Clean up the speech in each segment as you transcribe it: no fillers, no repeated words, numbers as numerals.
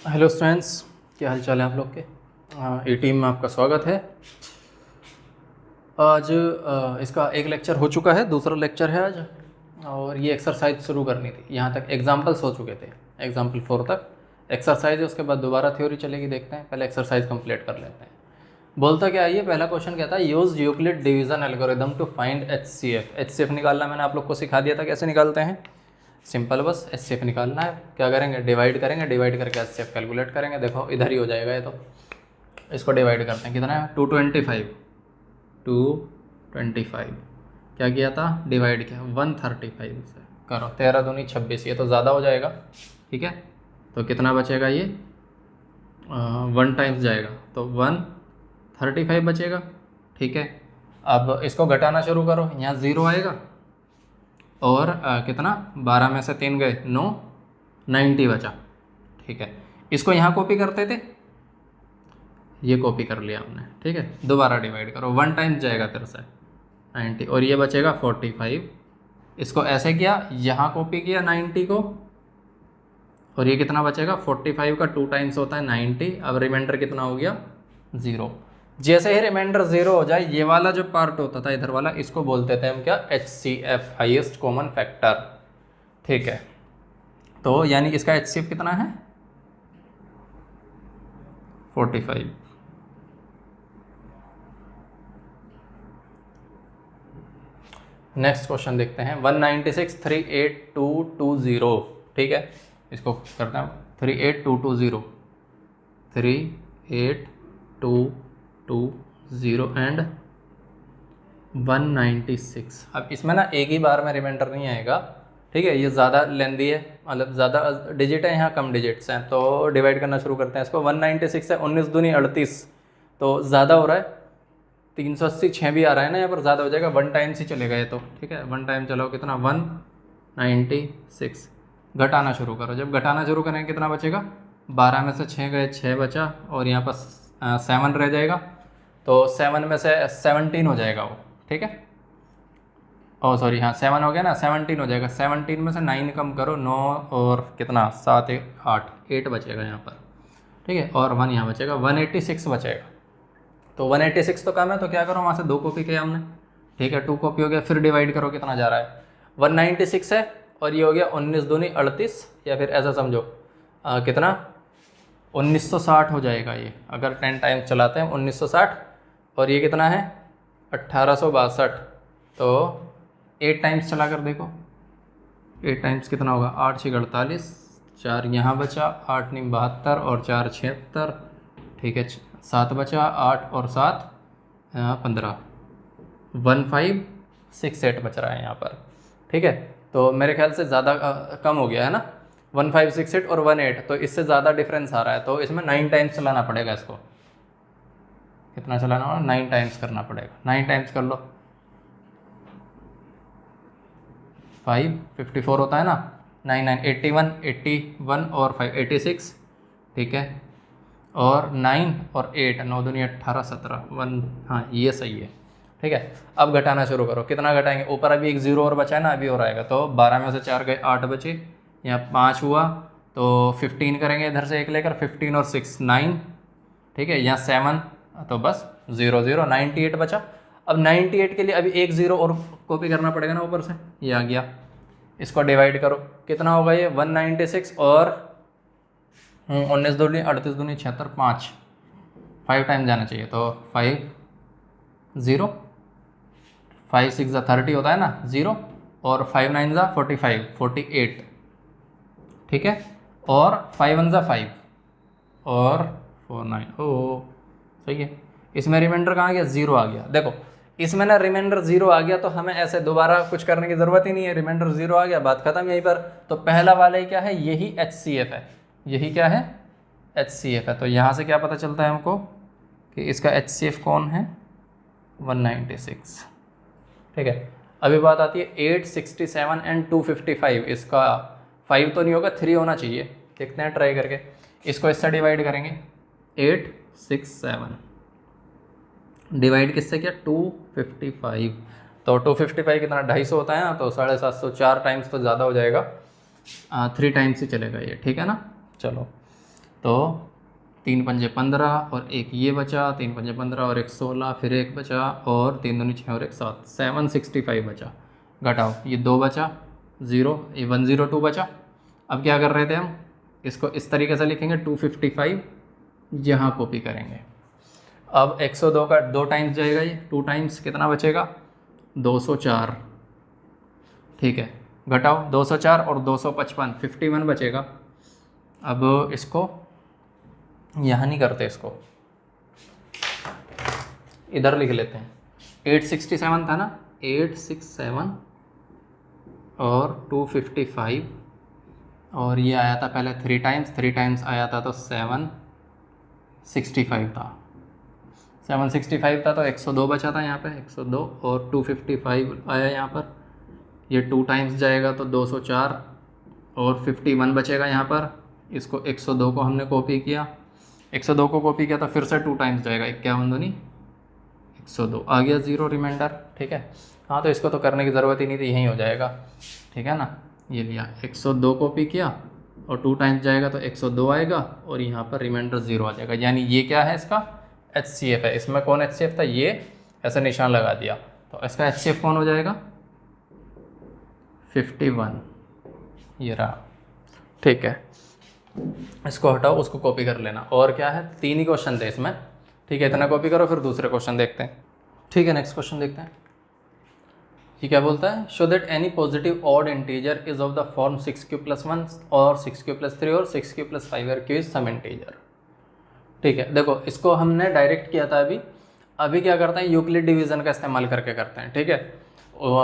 Hello students, क्या हाल चाल है आप लोग के। ई टीम में आपका स्वागत है। आज इसका एक लेक्चर हो चुका है, दूसरा लेक्चर है आज, और ये एक्सरसाइज शुरू करनी थी। यहाँ तक एग्जाम्पल्स हो चुके थे, एग्जाम्पल 4 तक एक्सरसाइज है, उसके बाद दोबारा थ्योरी चलेगी। देखते हैं, पहले एक्सरसाइज कंप्लीट कर लेते हैं। बोलता क्या है ये, पहला क्वेश्चन क्या था, use Euclid division algorithm to find HCF। HCF निकालना मैंने आप लोग को सिखा दिया था, कैसे निकालते हैं। सिंपल, बस HCF निकालना है। क्या करेंगे, डिवाइड करेंगे, डिवाइड करके HCF कैलकुलेट करेंगे। देखो इधर ही हो जाएगा ये, तो इसको डिवाइड करते हैं। कितना है, 225 क्या किया था, डिवाइड किया 135 से। करो 13 दूनी 26, ये तो ज़्यादा हो जाएगा। ठीक है, तो कितना बचेगा ये, 1 टाइम्स जाएगा तो 135 बचेगा। ठीक है, अब इसको घटाना शुरू करो, यहाँ 0 आएगा और कितना, 12 में से 3 गए 9, 90 बचा। ठीक है, इसको यहाँ कॉपी करते थे, ये कॉपी कर लिया हमने। ठीक है, दोबारा डिवाइड करो, 1 टाइम्स जाएगा फिर से 90 और ये बचेगा 45। इसको ऐसे किया, यहाँ कॉपी किया 90 को, और ये कितना बचेगा, 45 का 2 टाइम्स होता है 90। अब रिमाइंडर कितना हो गया, 0। जैसे ही रिमाइंडर 0 हो जाए, ये वाला जो पार्ट होता था इधर वाला, इसको बोलते थे हम क्या, HCF, हाईएस्ट कॉमन फैक्टर। ठीक है, तो यानी इसका HCF कितना है, 45। नेक्स्ट क्वेश्चन देखते हैं, 196,38220। ठीक है, इसको करते हैं 38220, 38220 एंड 196। अब इसमें ना एक ही बार में रिमाइंडर नहीं आएगा। ठीक है, ये ज़्यादा लेंदी है, मतलब ज़्यादा डिजिट है, यहाँ कम डिजिट्स हैं, तो डिवाइड करना शुरू करते हैं इसको। 196 है, 19 दूनी 38, तो ज़्यादा हो रहा है। 380 6 भी आ रहा है ना, यहाँ पर ज़्यादा हो जाएगा, 1 टाइम्स ही चलेगा ये तो। ठीक है, 1 टाइम चलो, कितना, 196। घटाना शुरू करो, जब घटाना शुरू करेंगे कितना बचेगा, 12 में से 6 गए 6 बचा, और यहाँ पर 7 रह जाएगा, तो 7 में से 17 हो जाएगा वो। ठीक है, ओ सॉरी, हाँ 7 हो गया ना, 17 हो जाएगा। 17 में से 9 कम करो, 9 और कितना, 7 8 बचेगा यहाँ पर। ठीक है, और 1 यहाँ बचेगा, 186 बचेगा। तो 186 तो कम है, तो क्या करो, वहाँ से 2 कॉपी किया हमने। ठीक है, 2 कॉपी हो गया, फिर डिवाइड करो कितना जा रहा है, 196 है, और ये हो गया 19 दूनी 38, या फिर ऐसा समझो कितना, 1960 हो जाएगा ये, अगर 10 टाइम्स चलाते हैं 1960। और ये कितना है, 1862। तो 8 टाइम्स चला कर देखो, 8 टाइम्स कितना होगा, 8 6 48, 4 यहाँ बचा, 8 9 72, और 4 76। ठीक है, 7 बचा, 8 और 7 15, 1568 बच रहा है यहाँ पर। ठीक है, तो मेरे ख्याल से ज़्यादा कम हो गया है ना, 1568 और 18, तो इससे ज़्यादा डिफरेंस आ रहा है, तो इसमें 9 टाइम्स चलाना पड़ेगा इसको। कितना चलाना होगा, 9 टाइम्स करना पड़ेगा। 9 टाइम्स कर लो, 5 54 होता है ना, 9 9 81, 81 और 5 86। ठीक है, और 9 और 8, 9 दूनी 18 17, 1, हाँ ये सही है। ठीक है, अब घटाना शुरू करो, कितना घटाएंगे, ऊपर अभी एक 0 और बचा है ना, अभी और आएगा, तो 12 में से 4 गए 8 बचे, यहाँ 5 हुआ, तो 15 करेंगे इधर से एक लेकर, 15 और 6 9। ठीक है, यहाँ 7, तो बस 0 0, 98 बचा। अब 98 के लिए अभी एक 0 और कॉपी करना पड़ेगा ना ऊपर से, ये आ गया। इसको डिवाइड करो, कितना होगा ये, 196 और 19 दूनी 38 दूनी 76, 5 टाइम जाना चाहिए, तो 5 0, 5 6 30 होता है ना 0, और 5 9 45 48। ठीक है, और 5 1 5, और 4 9, ओ सही है। इसमें रिमाइंडर कहाँ गया, 0 आ गया। देखो इसमें ना रिमाइंडर 0 आ गया, तो हमें ऐसे दोबारा कुछ करने की ज़रूरत ही नहीं है, रिमाइंडर 0 आ गया, बात खत्म यहीं पर। तो पहला वाला ही क्या है, यही HCF है, यही क्या है, HCF है। तो यहाँ से क्या पता चलता है हमको कि इसका HCF कौन है, 196। ठीक है, अभी बात आती है 867 एंड 255। इसका 5 तो नहीं होगा, 3 होना चाहिए। देखते हैं ट्राई करके, इसको इससे डिवाइड करेंगे, 867 डिवाइड किससे किया, 255। तो 255 कितना, 250 होता है ना, तो 750, 4 टाइम्स तो ज़्यादा हो जाएगा, 3 टाइम्स ही चलेगा ये। ठीक है ना, चलो तो 3 पंजे 15 और एक ये बचा, 3 पंजे 15 और एक 16, फिर एक बचा और 3 दूनी 6 और एक 7, 765 बचा। घटाओ, ये 2 बचा, 0, ये 102 बचा। अब क्या कर रहे थे हम, इसको इस तरीके से लिखेंगे 255, यहाँ कॉपी करेंगे। अब 102 का 2 टाइम्स जाएगा, ये 2 टाइम्स कितना बचेगा, 204। ठीक है, घटाओ 204 और 255, 51 बचेगा। अब इसको यहाँ नहीं करते, इसको इधर लिख लेते हैं। 867 था ना, 867 और 255, और ये आया था पहले 3 टाइम्स आया था तो 765 था। 765 था तो 102 बचा था यहाँ पे, 102 और 255 आया यहाँ पर। ये 2 टाइम्स जाएगा तो 204 और 51 बचेगा यहाँ पर। इसको 102 को हमने कॉपी किया, 102 को कॉपी किया तो फिर से 2 टाइम्स जाएगा, 51 दूनी 102, आ गया 0 रिमाइंडर। ठीक है, हाँ तो इसको तो करने की ज़रूरत ही नहीं थी, यहीं हो जाएगा। ठीक है ना, ये लिया 102 कॉपी किया और 2 टाइम्स जाएगा तो 102 आएगा और यहाँ पर रिमाइंडर 0 आ जाएगा। यानी ये क्या है, इसका HCF है। इसमें कौन HCF था, ये ऐसे निशान लगा दिया तो इसका HCF कौन हो जाएगा, 51, ये रहा। ठीक है, इसको हटाओ, उसको कॉपी कर लेना। और क्या है, 3 ही क्वेश्चन थे इसमें। ठीक है, इतना कॉपी करो, फिर दूसरे क्वेश्चन देखते हैं। ठीक है, नेक्स्ट क्वेश्चन देखते हैं। ये क्या बोलता है, show that any positive odd integer is of the form 6q+1 और 6q+3 और 6q+5 इज सम इंटीजर। ठीक है, देखो इसको हमने डायरेक्ट किया था अभी क्या करते हैं, यूक्लिड डिवीज़न का इस्तेमाल करके करते हैं। ठीक है,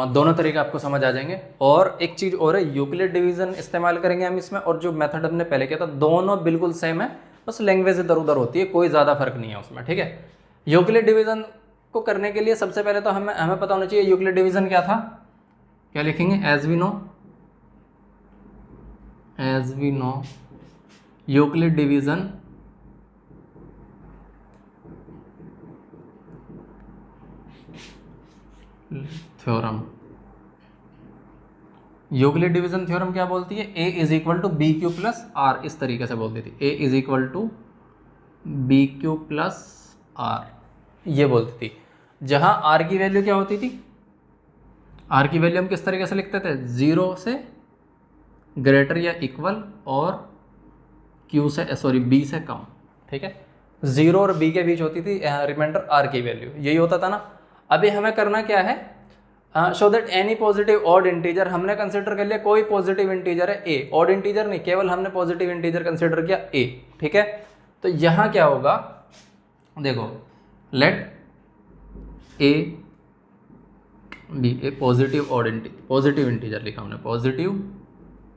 दोनों तरीके आपको समझ आ जाएंगे। और एक चीज़ और है, यूक्लिड डिवीज़न इस्तेमाल करेंगे हम इसमें, और जो मेथड हमने पहले किया था दोनों बिल्कुल सेम है, बस लैंग्वेज इधर उधर होती है, कोई ज़्यादा फर्क नहीं है उसमें। ठीक है, यूक्लिड डिवीज़न को करने के लिए सबसे पहले तो हमें पता होना चाहिए यूक्लिड डिवीज़न क्या था। क्या लिखेंगे, as we know Euclid division theorem. Euclid division theorem क्या बोलती है, a is equal to b q plus r, इस तरीके से बोलती थी, a is equal to b q plus r, ये बोलती थी। जहां r की वैल्यू क्या होती थी, r की वैल्यू हम किस तरीके से लिखते थे, 0 से ग्रेटर या इक्वल और q से b से कम। ठीक है, 0 और b के बीच होती थी रिमाइंडर r की वैल्यू, यही होता था ना। अभी हमें करना क्या है, show that any positive odd integer, हमने कंसिडर कर लिया कोई पॉजिटिव इंटीजर है a, ऑड इंटीजर नहीं, केवल हमने पॉजिटिव इंटीजर कंसिडर किया a। ठीक है, तो यहां क्या होगा, देखो let a be a positive odd positive integer लिखा हमने, पॉजिटिव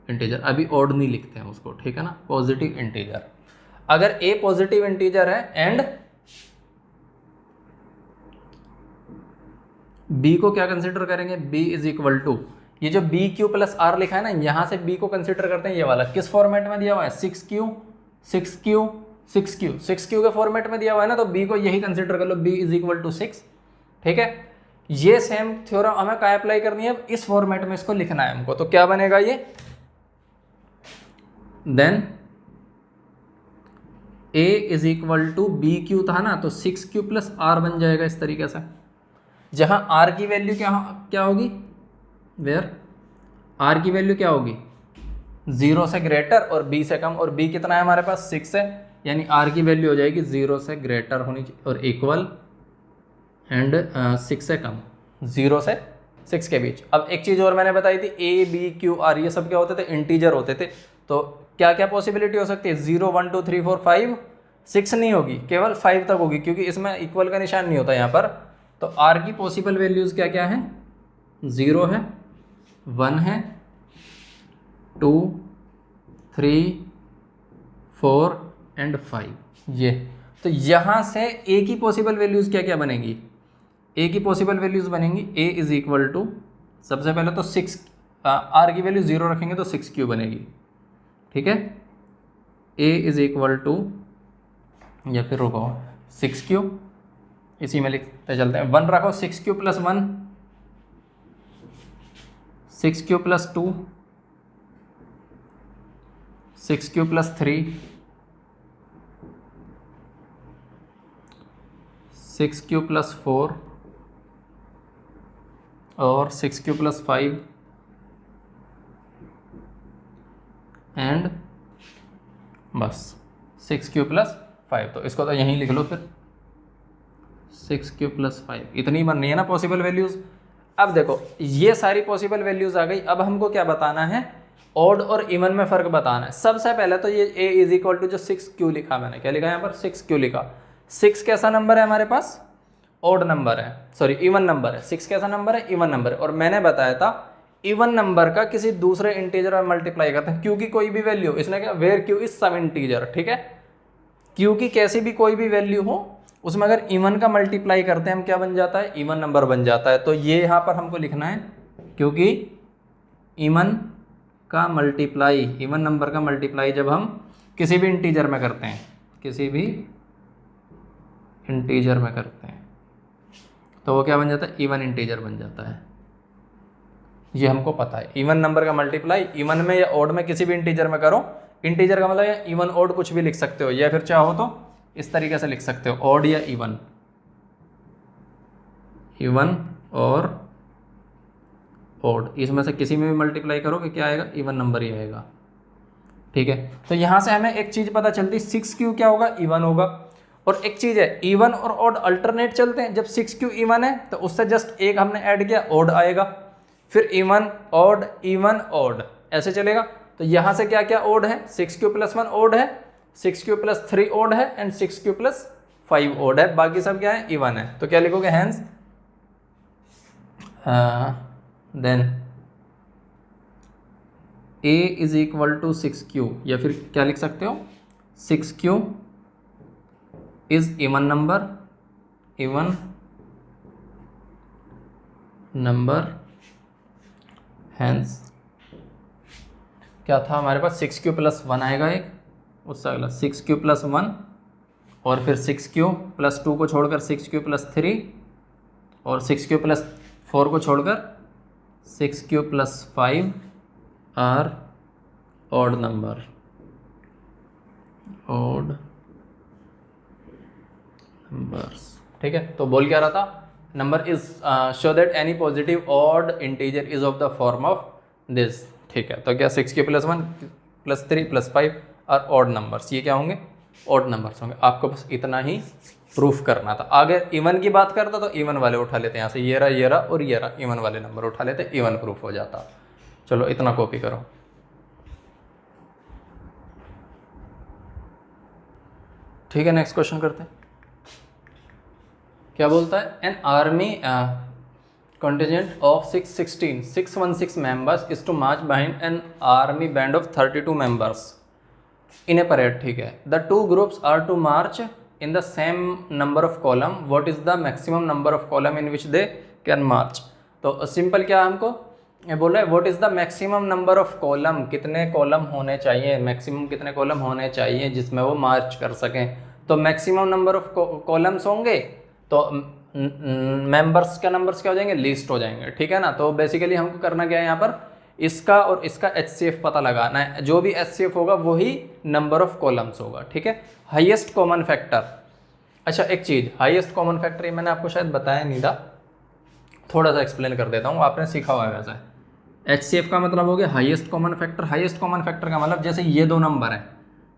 इंटीजर, अभी ऑड नहीं लिखते हैं उसको। ठीक है ना, पॉजिटिव इंटीजर, अगर a पॉजिटिव इंटीजर है एंड b को क्या कंसिडर करेंगे, b इज इक्वल टू, ये जो बी क्यू प्लस आर लिखा है ना, यहां से b को कंसिडर करते हैं, ये वाला किस फॉर्मेट में दिया हुआ है, 6q के फॉर्मेट में दिया हुआ है ना, तो b को यही कंसिडर कर लो, b इज इक्वल टू 6। ठीक है, ये सेम थ्योरम हमें क्या अप्लाई करनी है, इस फॉर्मेट में इसको लिखना है हमको, तो क्या बनेगा ये, then a is equal to b q था ना, तो 6q प्लस आर बन जाएगा इस तरीके से, जहां r की वैल्यू क्या होगी, वेयर r की वैल्यू क्या होगी, 0 से ग्रेटर और b से कम, और b कितना है हमारे पास, 6 है, यानी r की वैल्यू हो जाएगी 0 से ग्रेटर होनी चाहिए और इक्वल एंड 6 से कम, 0 से 6 के बीच। अब एक चीज़ और मैंने बताई थी, a b q r ये सब क्या होते थे, इंटीजर होते थे, तो क्या क्या पॉसिबिलिटी हो सकती है, 0 1 2 3 4 5, 6 नहीं होगी, केवल 5 तक होगी, क्योंकि इसमें इक्वल का निशान नहीं होता यहाँ पर। तो r की पॉसिबल वैल्यूज़ क्या क्या है, 0 है, 1 है, 2 3 4 एंड 5, ये। तो यहाँ से a की पॉसिबल वैल्यूज़ क्या क्या बनेंगी, a की पॉसिबल वैल्यूज़ बनेंगी, a इज इक्वल टू, सबसे पहले तो 6, r की वैल्यू 0 रखेंगे तो 6q बनेगी। ठीक है, a इज इक्वल टू, या फिर रुको 6q, इसी में लिखते चलते हैं, 1 रखो, 6q plus 1, 6q plus 2, 6q plus 3, 6 q plus 4 और 6 क्यू प्लस 5 एंड बस 6 क्यू प्लस 5। तो इसको तो यहीं लिख लो फिर, 6 क्यू प्लस 5 इतनी बननी है ना पॉसिबल वैल्यूज़। अब देखो ये सारी पॉसिबल वैल्यूज़ आ गई। अब हमको क्या बताना है, ऑड और इवन में फ़र्क बताना है। सबसे पहले तो ये a इज इक्वल टू जो 6 क्यू लिखा मैंने, क्या लिखा यहाँ पर 6 क्यू लिखा। 6 कैसा नंबर है हमारे पास, ऑड नंबर है, सॉरी इवन नंबर है। 6 कैसा नंबर है, इवन नंबर है। और मैंने बताया था इवन नंबर का किसी दूसरे इंटीजर में मल्टीप्लाई करते हैं, क्यू की कोई भी वैल्यू, इसने क्या वेयर क्यू इज सब इंटीजर, ठीक है। क्यू की कैसी भी कोई भी वैल्यू हो उसमें अगर इवन का मल्टीप्लाई करते हैं हम क्या बन जाता है, इवन नंबर बन जाता है। तो ये यहाँ पर हमको लिखना है, क्योंकि इवन का मल्टीप्लाई, इवन नंबर का मल्टीप्लाई जब हम किसी भी इंटीजर में करते हैं, किसी भी इंटीजर में करते हैं तो वो क्या बन जाता है, इवन इंटीजर बन जाता है। ये हमको पता है। इवन नंबर का मल्टीप्लाई इवन में या ऑड में किसी भी इंटीजर में करो, इंटीजर का मतलब या इवन ऑड कुछ भी लिख सकते हो, या फिर चाहो तो इस तरीके से लिख सकते हो, ऑड या इवन, इवन और ऑड, इसमें से किसी में भी मल्टीप्लाई करोगे क्या आएगा, इवन नंबर ही आएगा, ठीक है। तो यहाँ से हमें एक चीज़ पता चलती, 6 क्यू क्या होगा, इवन होगा। और एक चीज़ है, इवन और ऑड अल्टरनेट चलते हैं। जब 6 क्यू इवन है तो उससे जस्ट एक हमने ऐड किया, ऑड आएगा, फिर इवन ऑड ऐसे चलेगा। तो यहाँ से क्या क्या ऑड है, 6 क्यू प्लस 1 ऑड है, 6 क्यू प्लस 3 ऑड है एंड 6 क्यू प्लस 5 ऑड है, बाकी सब क्या है, इवन है। तो क्या लिखोगे, hence then a is equal to 6 q, या फिर क्या लिख सकते हो, 6 q is even number hence क्या था हमारे पास, 6 क्यू प्लस 1 आएगा एक, उससे अगला 6 क्यू प्लस 1 और फिर 6 क्यू प्लस 2 को छोड़कर 6 क्यू प्लस 3 और 6 क्यू प्लस 4 को छोड़कर 6 q plus 5 r odd number, odd numbers, ठीक है। तो बोल क्या रहा था, number is show that any positive odd integer is of the form of this, ठीक है। तो क्या 6 क्यू प्लस 1 प्लस 3 प्लस 5 और ऑड नंबर्स, ये क्या होंगे, ऑड नंबर्स होंगे। आपको बस इतना ही प्रूफ करना था। अगर इवन की बात करता तो इवन वाले उठा लेते, यहाँ से ये रहा और ये रहा, इवन वाले नंबर उठा लेते, इवन प्रूफ हो जाता। चलो इतना कॉपी करो। ठीक है, नेक्स्ट क्वेश्चन करते हैं। क्या बोलता है, an army contingent of 616 members is to march behind an army band of 32 members in a parade, ठीक है। The two groups are to march in the same number of column. What is the maximum number of column in which they can march? तो simple क्या हमको ये बोल रहा है, what is the maximum number of column, कितने column होने चाहिए, मैक्सिमम कितने कॉलम होने चाहिए जिसमें वो मार्च कर सकें। तो मैक्सिमम नंबर ऑफ कॉलम्स होंगे तो मेंबर्स का नंबर्स क्या हो जाएंगे, लिस्ट हो जाएंगे, ठीक है ना। तो बेसिकली हमको करना क्या है, यहाँ पर इसका और इसका HCF पता लगाना है। जो भी HCF होगा वही नंबर ऑफ कॉलम्स होगा, ठीक है। हाईएस्ट कॉमन फैक्टर, अच्छा एक चीज़, हाईएस्ट कॉमन फैक्टर ये मैंने आपको शायद बताया नहीं था, थोड़ा सा एक्सप्लेन कर देता हूँ, आपने सीखा हुआ है वैसे। HCF का मतलब हो गया highest common factor. Highest common factor का मतलब जैसे ये दो नंबर हैं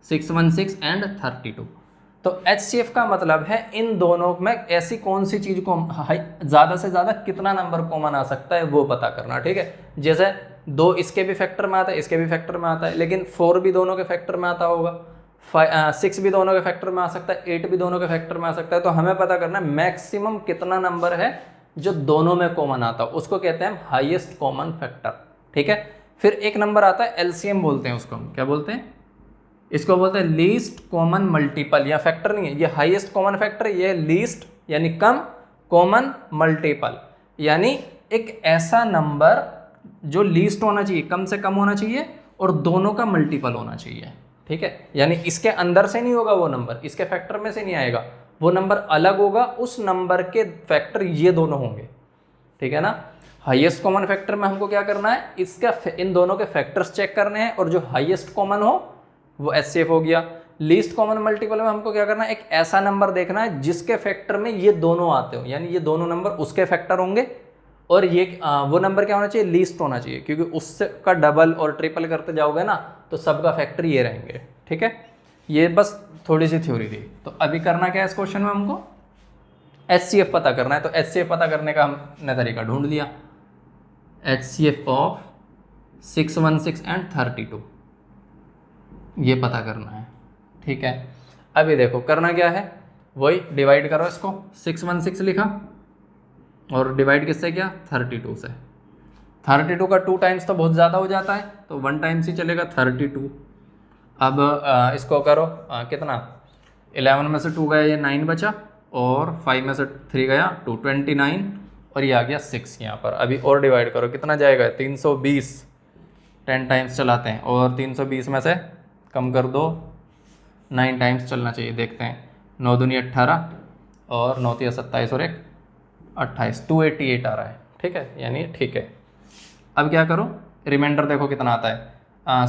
616 एंड 32, तो HCF का मतलब है इन दोनों में ऐसी कौन सी चीज़ को ज़्यादा से ज़्यादा कितना नंबर कॉमन आ सकता है वो पता करना, ठीक है। जैसे 2 इसके भी फैक्टर में आता है, इसके भी फैक्टर में आता है, लेकिन 4 भी दोनों के फैक्टर में आता होगा, 6 भी दोनों के फैक्टर में आ सकता है, 8 भी दोनों के फैक्टर में आ सकता है। तो हमें पता करना है मैक्सिमम कितना नंबर है जो दोनों में कॉमन आता है, उसको कहते हैं हाईएस्ट कॉमन फैक्टर, ठीक है। फिर एक नंबर आता है LCM बोलते हैं उसको, क्या बोलते हैं, इसको बोलते हैं लीस्ट कॉमन मल्टीपल, या फैक्टर नहीं है ये हाईएस्ट कॉमन फैक्टर, ये लीस्ट यानी कम, कॉमन मल्टीपल यानी एक ऐसा नंबर जो लीस्ट होना चाहिए, कम से कम होना चाहिए और दोनों का मल्टीपल होना चाहिए, ठीक है। यानी इसके अंदर से नहीं होगा वो नंबर, इसके फैक्टर में से नहीं आएगा, वो नंबर अलग होगा, उस नंबर के फैक्टर ये दोनों होंगे, ठीक है ना। हाईएस्ट कॉमन फैक्टर में हमको क्या करना है, इसका इन दोनों के फैक्टर्स चेक करने हैं और जो हाईएस्ट कॉमन हो वो HCF हो गया। लीस्ट कॉमन मल्टीपल में हमको क्या करना है, एक ऐसा नंबर देखना है जिसके फैक्टर में ये दोनों आते हो, यानी ये दोनों नंबर उसके फैक्टर होंगे और ये वो नंबर क्या होना चाहिए, लीस्ट होना चाहिए, क्योंकि उससे का डबल और ट्रिपल करते जाओगे ना तो सबका फैक्टर ये रहेंगे। ठीक है, ये बस थोड़ी सी थ्योरी थी। तो अभी करना क्या है इस क्वेश्चन में, हमको HCF पता करना है। तो HCF पता करने का हमने तरीका ढूंढ लिया, HCF ऑफ 616 एंड 32 ये पता करना है। ठीक है, अभी देखो करना क्या है, वही डिवाइड करो इसको, 616 लिखा और डिवाइड किससे किया, 32 से। 32 का 2 टाइम्स तो बहुत ज़्यादा हो जाता है, तो 1 टाइम्स ही चलेगा 32। अब इसको करो कितना, 11 में से 2 गया, ये 9 बचा, और 5 में से 3 गया 2, 29, और ये आ गया 6 यहाँ पर। अभी और डिवाइड करो, कितना जाएगा, 320, 10 टाइम्स चलाते हैं, और 320 में से कम कर दो, 9 टाइम्स चलना चाहिए। देखते हैं, 9 दूनी 18 और 9 तिया 27 और 1 28, 288 आ रहा है। ठीक है, यानी ठीक है। अब क्या करो, रिमाइंडर देखो कितना आता है,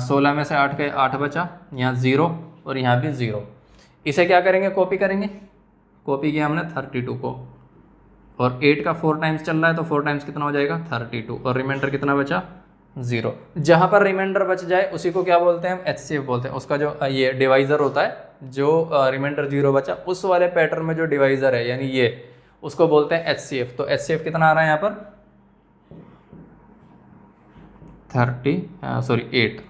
16 में से 8 गए, 8 बचा, यहाँ 0 और यहाँ भी 0। इसे क्या करेंगे, कॉपी करेंगे, कॉपी किया हमने 32 को, और 8 का 4 टाइम्स चल रहा है, तो 4 टाइम्स कितना हो जाएगा 32, और रिमाइंडर कितना बचा 0। जहाँ पर रिमाइंडर बच जाए उसी को क्या बोलते हैं हम, HCF बोलते हैं। उसका जो ये डिवाइज़र होता है, जो रिमाइंडर 0 बचा उस वाले पैटर्न में जो डिवाइज़र है, यानी ये, उसको बोलते हैं HCF। तो HCF कितना आ रहा है यहाँ पर 8।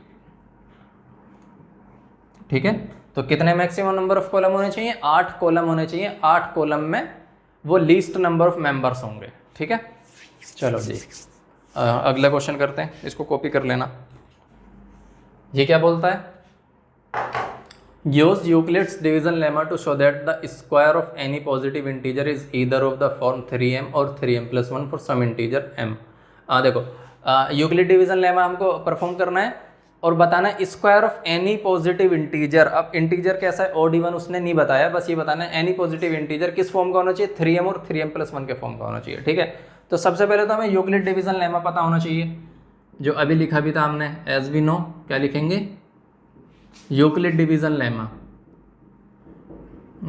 ठीक है, तो कितने मैक्सिमम नंबर ऑफ कॉलम होने चाहिए, 8 कॉलम होने चाहिए। 8 कॉलम में वो लीस्ट नंबर ऑफ मेंबर्स होंगे। ठीक है, चलो जी अगला क्वेश्चन करते हैं, इसको कॉपी कर लेना। ये क्या बोलता है, use Euclid's division lemma to show that the square of any positive integer is either of the form 3m और 3m + 1 for some integer m। देखो यूक्लिड डिवीजन लेमा हमको परफॉर्म करना है और बताना है square of any positive integer. अब integer कैसा है, ओड इवन उसने नहीं बताया, बस ये बताना है एनी पॉजिटिव इंटीजर किस फॉर्म का होना चाहिए, 3m और 3m + 1 के फॉर्म का होना चाहिए। ठीक है, तो सबसे पहले तो हमें यूक्लिड डिवीजन लेमा पता होना चाहिए, जो अभी लिखा भी था हमने, एज वी नो। क्या लिखेंगे, Euclid division lemma,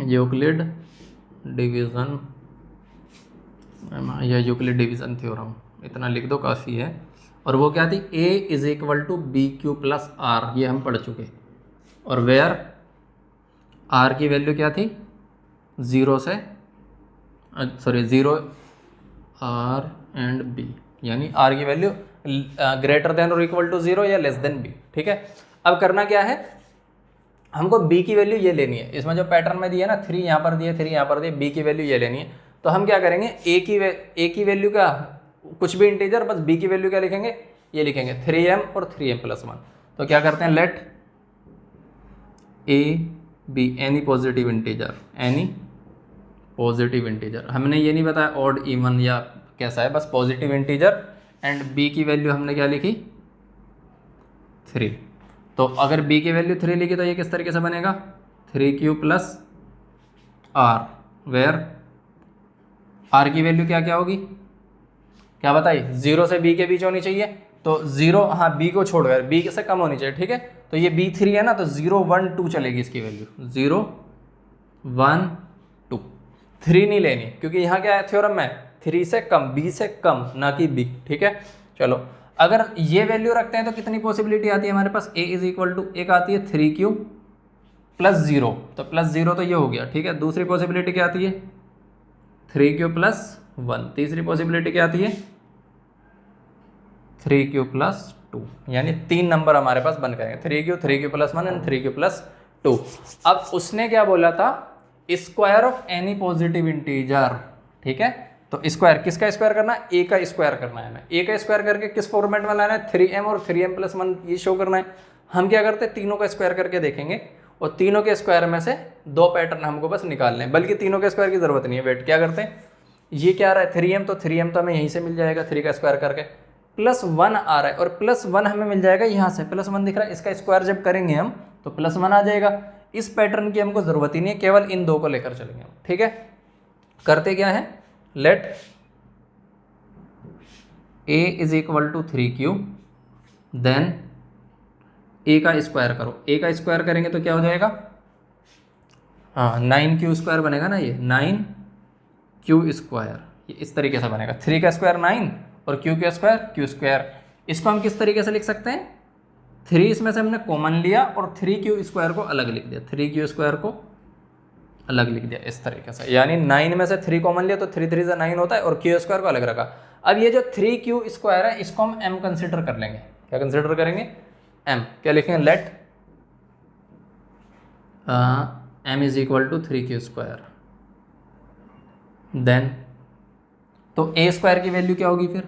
Euclid division या यूक्लिड डिवीजन थ्योरम, इतना लिख दो काफ़ी है। और वो क्या थी, A = BQ + R, ये हम पढ़ चुके। और वेयर R की वैल्यू क्या थी, 0 से 0 R एंड B, यानी R की वैल्यू ग्रेटर देन और इक्वल टू 0 या लेस देन B। ठीक है, अब करना क्या है, हमको B की वैल्यू ये लेनी है। इसमें जो पैटर्न में दिया ना, 3 यहाँ पर दिए, 3 यहाँ पर दिए, B की वैल्यू ये लेनी है। तो हम क्या करेंगे, A की वैल्यू क्या, कुछ भी इंटीजर, बस B की वैल्यू क्या लिखेंगे, ये लिखेंगे 3m और 3m + 1। तो क्या करते हैं, let A B any positive integer, any positive integer. हमने ये नहीं बताया ऑड इवन या कैसा है, बस पॉजिटिव इंटीजर। एंड B की वैल्यू हमने क्या लिखी, 3। तो अगर B की वैल्यू 3 लिखी तो ये किस तरीके से बनेगा, 3q + R, वेयर R की वैल्यू क्या क्या होगी, क्या बताइए, 0 से B के बीच होनी चाहिए। तो 0, हाँ B को छोड़कर B से कम होनी चाहिए। ठीक है, तो ये B3 है ना, तो 0 1 2 चलेगी इसकी वैल्यू, 0 1 2। 3 नहीं लेनी, क्योंकि यहाँ क्या है थ्योरम में, 3 से कम, B से कम, ना कि B। ठीक है, चलो अगर ये वैल्यू रखते हैं तो कितनी पॉसिबिलिटी आती है हमारे पास, A = एक आती है 3q + 0, तो +0 तो ये हो गया। ठीक है, दूसरी पॉसिबिलिटी क्या आती है, 3q + 1। तीसरी पॉसिबिलिटी क्या आती है, 3q + 2, यानी 3 नंबर हमारे पास बन गए, 3q, 3q + 1 एंड 3q + 2। अब उसने क्या बोला था, square of any positive integer. ठीक है, तो स्क्वायर किसका स्क्वायर करना है, A का स्क्वायर करना है हमें। A का स्क्वायर करके किस फॉर्मेट में लाना है, 3m और 3m + 1 ये शो करना है। हम क्या करते हैं, तीनों का स्क्वायर करके देखेंगे, और तीनों के स्क्वायर में से 2 पैटर्न हमको बस निकालने हैं, बल्कि तीनों के स्क्वायर की जरूरत नहीं है। वेट क्या करते हैं, ये क्या आ रहा है 3m, तो 3m तो हमें यहीं से मिल जाएगा, 3 का स्क्वायर करके, +1 आ रहा है, और +1 हमें मिल जाएगा यहाँ से, +1 दिख रहा है, इसका स्क्वायर जब करेंगे हम तो +1 आ जाएगा। इस पैटर्न की हमको ज़रूरत ही नहीं है, केवल इन 2 को लेकर चलेंगे हम। ठीक है, करते क्या है, let A = 3q, then A का स्क्वायर करो। A का स्क्वायर करेंगे तो क्या हो जाएगा, हाँ 9q² बनेगा ना, ये 9q², ये इस तरीके से बनेगा। 3 का स्क्वायर 9 और q का स्क्वायर q²। इसको हम किस तरीके से लिख सकते हैं, 3 इसमें से हमने कॉमन लिया और 3q² को अलग लिख दिया, 3q² को अलग लिख दिया इस तरीके से। यानी 9 में से 3 कॉमन लिया तो 3 3 से 9 होता है और q² को अलग रखा। अब ये जो 3q² है इसको हम m कंसिडर कर लेंगे। क्या कंसिडर करेंगे, m। क्या लिखेंगे, let m is equal to 3q²। Then तो a² की वैल्यू क्या होगी, फिर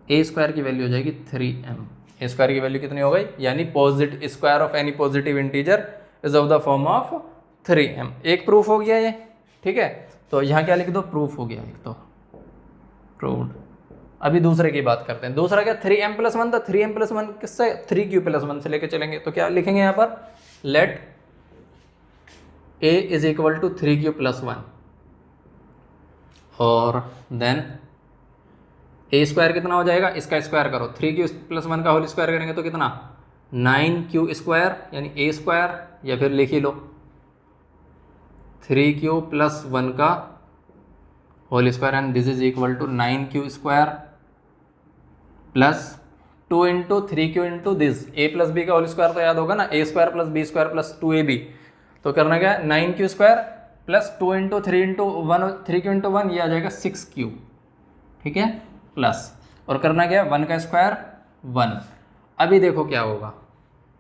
a² की वैल्यू हो जाएगी 3m। a² की वैल्यू कितनी हो गई, यानी positive square of any positive integer is of the form of 3m। एक प्रूफ हो गया ये, ठीक है। तो यहाँ क्या लिख दो, प्रूफ हो गया एक तो, प्रूव्ड। अभी दूसरे की बात करते हैं। दूसरा क्या, 3m+1 था। 3m+1 किससे, 3q+1 से लेके चलेंगे। तो क्या लिखेंगे यहाँ पर, let a is equal to 3q+1 और देन a² कितना हो जाएगा, इसका स्क्वायर करो। 3q+1 का होल स्क्वायर करेंगे तो कितना, 9q² यानी a², या फिर लिख ही लो 3q+1 का whole square and this is equal to 9q² plus 2 into 3q into this a+b का होल स्क्वायर तो याद होगा ना, a² + b² + 2ab। तो करना क्या है, 9q² plus 2 into 3 into 1, 3q into 1 ये आ जाएगा 6q, ठीक है, प्लस और करना क्या है, 1 का स्क्वायर 1। अभी देखो क्या होगा,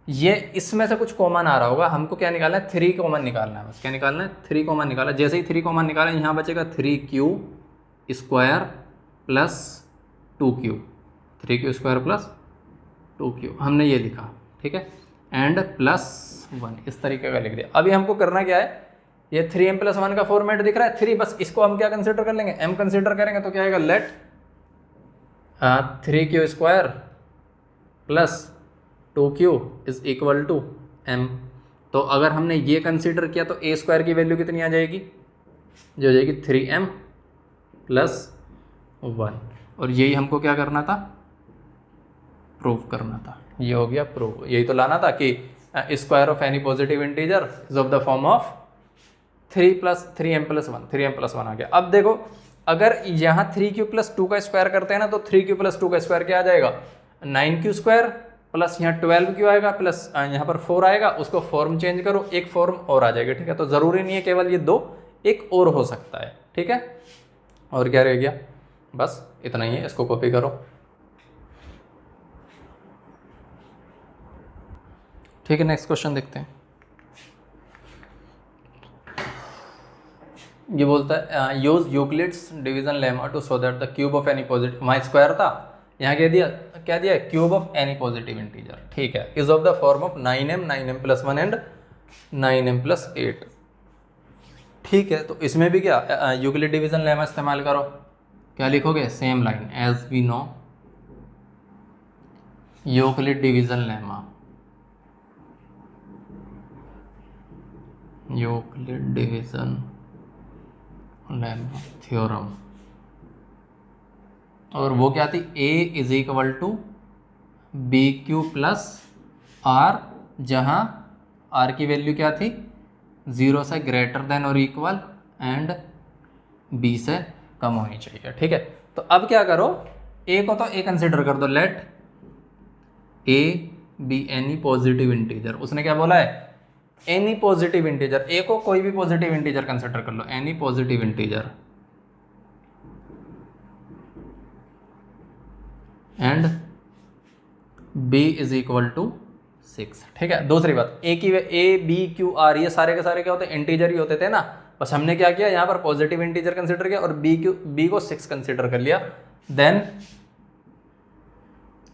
ये इसमें से कुछ कॉमन आ रहा होगा, हमको क्या निकालना है, 3 कॉमन निकालना है। बस क्या निकालना है, 3 कॉमन निकाला। जैसे ही 3 कॉमन निकाला यहाँ बचेगा 3q² plus 2q, 3q² plus 2q हमने ये लिखा, ठीक है, एंड प्लस 1 इस तरीके का लिख दिया। अभी हमको करना क्या है, ये 3m+1 का फॉर्मेट दिख रहा है 3, बस इसको हम क्या कंसिडर कर लेंगे, m कंसिडर करेंगे। तो क्या आएगा, let 3q² plus 2q is equal to m। तो अगर हमने ये कंसिडर किया तो a² की वैल्यू कितनी आ जाएगी, जो हो जाएगी 3m प्लस 1। और यही हमको क्या करना था, प्रूव करना था। ये हो गया प्रूव, यही तो लाना था कि square of any positive integer is of the form of 3 + 3m+1, 3m+1 आ गया। अब देखो अगर यहाँ 3q+2 का स्क्वायर करते हैं ना, तो 3q+2 का स्क्वायर क्या आ जाएगा, 9q² प्लस यहाँ 12q आएगा प्लस यहाँ पर 4 आएगा। उसको फॉर्म चेंज करो, एक फॉर्म और आ जाएगा, ठीक है। तो ज़रूरी नहीं है केवल ये 2, एक और हो सकता है, ठीक है। और क्या रह गया, बस इतना ही है, इसको कॉपी करो, ठीक है। नेक्स्ट क्वेश्चन देखते हैं। ये बोलता है use Euclid's division lemma to show that the cube of any positive, वहाँ स्क्वायर था, यहाँ क्या दिया cube of any positive integer, ठीक है, is of the form of 9m, 9m+1 and 9m+8, ठीक है। तो इसमें भी क्या यूक्लिड डिवीजन लेमा इस्तेमाल करो। क्या लिखोगे, same line as we know Euclid division lemma, Euclid division lemma theorem. और वो क्या थी, a is equal to BQ plus R, जहाँ R की वैल्यू क्या थी, 0 से ग्रेटर देन और इक्वल एंड B से कम होनी चाहिए, ठीक है। तो अब क्या करो, A को तो A कंसिडर कर दो, let A be any positive integer. उसने क्या बोला है, एनी पॉजिटिव इंटीजर। A को कोई भी पॉजिटिव इंटीजर कंसिडर कर लो, any positive integer and b is equal to 6, ठीक है। दूसरी बात, A, B, Q, R ये सारे के सारे क्या होते हैं, इंटीजर ही होते थे ना। बस हमने क्या किया, यहाँ पर पॉजिटिव इंटीजर कंसिडर किया और B को 6 कंसिडर कर लिया। Then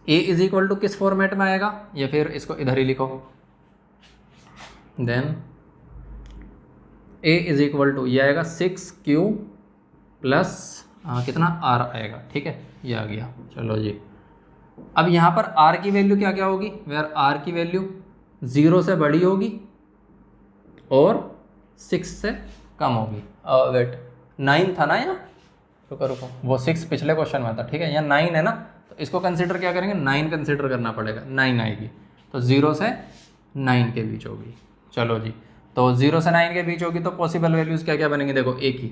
A is equal to किस फॉर्मेट में आएगा, या फिर इसको इधर ही लिखो। Then A is equal to ये आएगा 6Q प्लस कितना R आएगा, ठीक है, ये आ गया। चलो जी, अब यहाँ पर R की वैल्यू क्या क्या होगी, वेयर R की वैल्यू 0 से बड़ी होगी और 6 से कम होगी। वेट 9 था ना यहाँ, रुको वो 6 पिछले क्वेश्चन में था, ठीक है। यहाँ 9 है ना, तो इसको कंसिडर क्या करेंगे, 9 कंसिडर करना पड़ेगा, 9 आएगी। तो 0 से 9 के बीच होगी। चलो जी, तो 0 से 9 के बीच होगी तो पॉसिबल वैल्यूज़ क्या क्या बनेंगे, देखो एक ही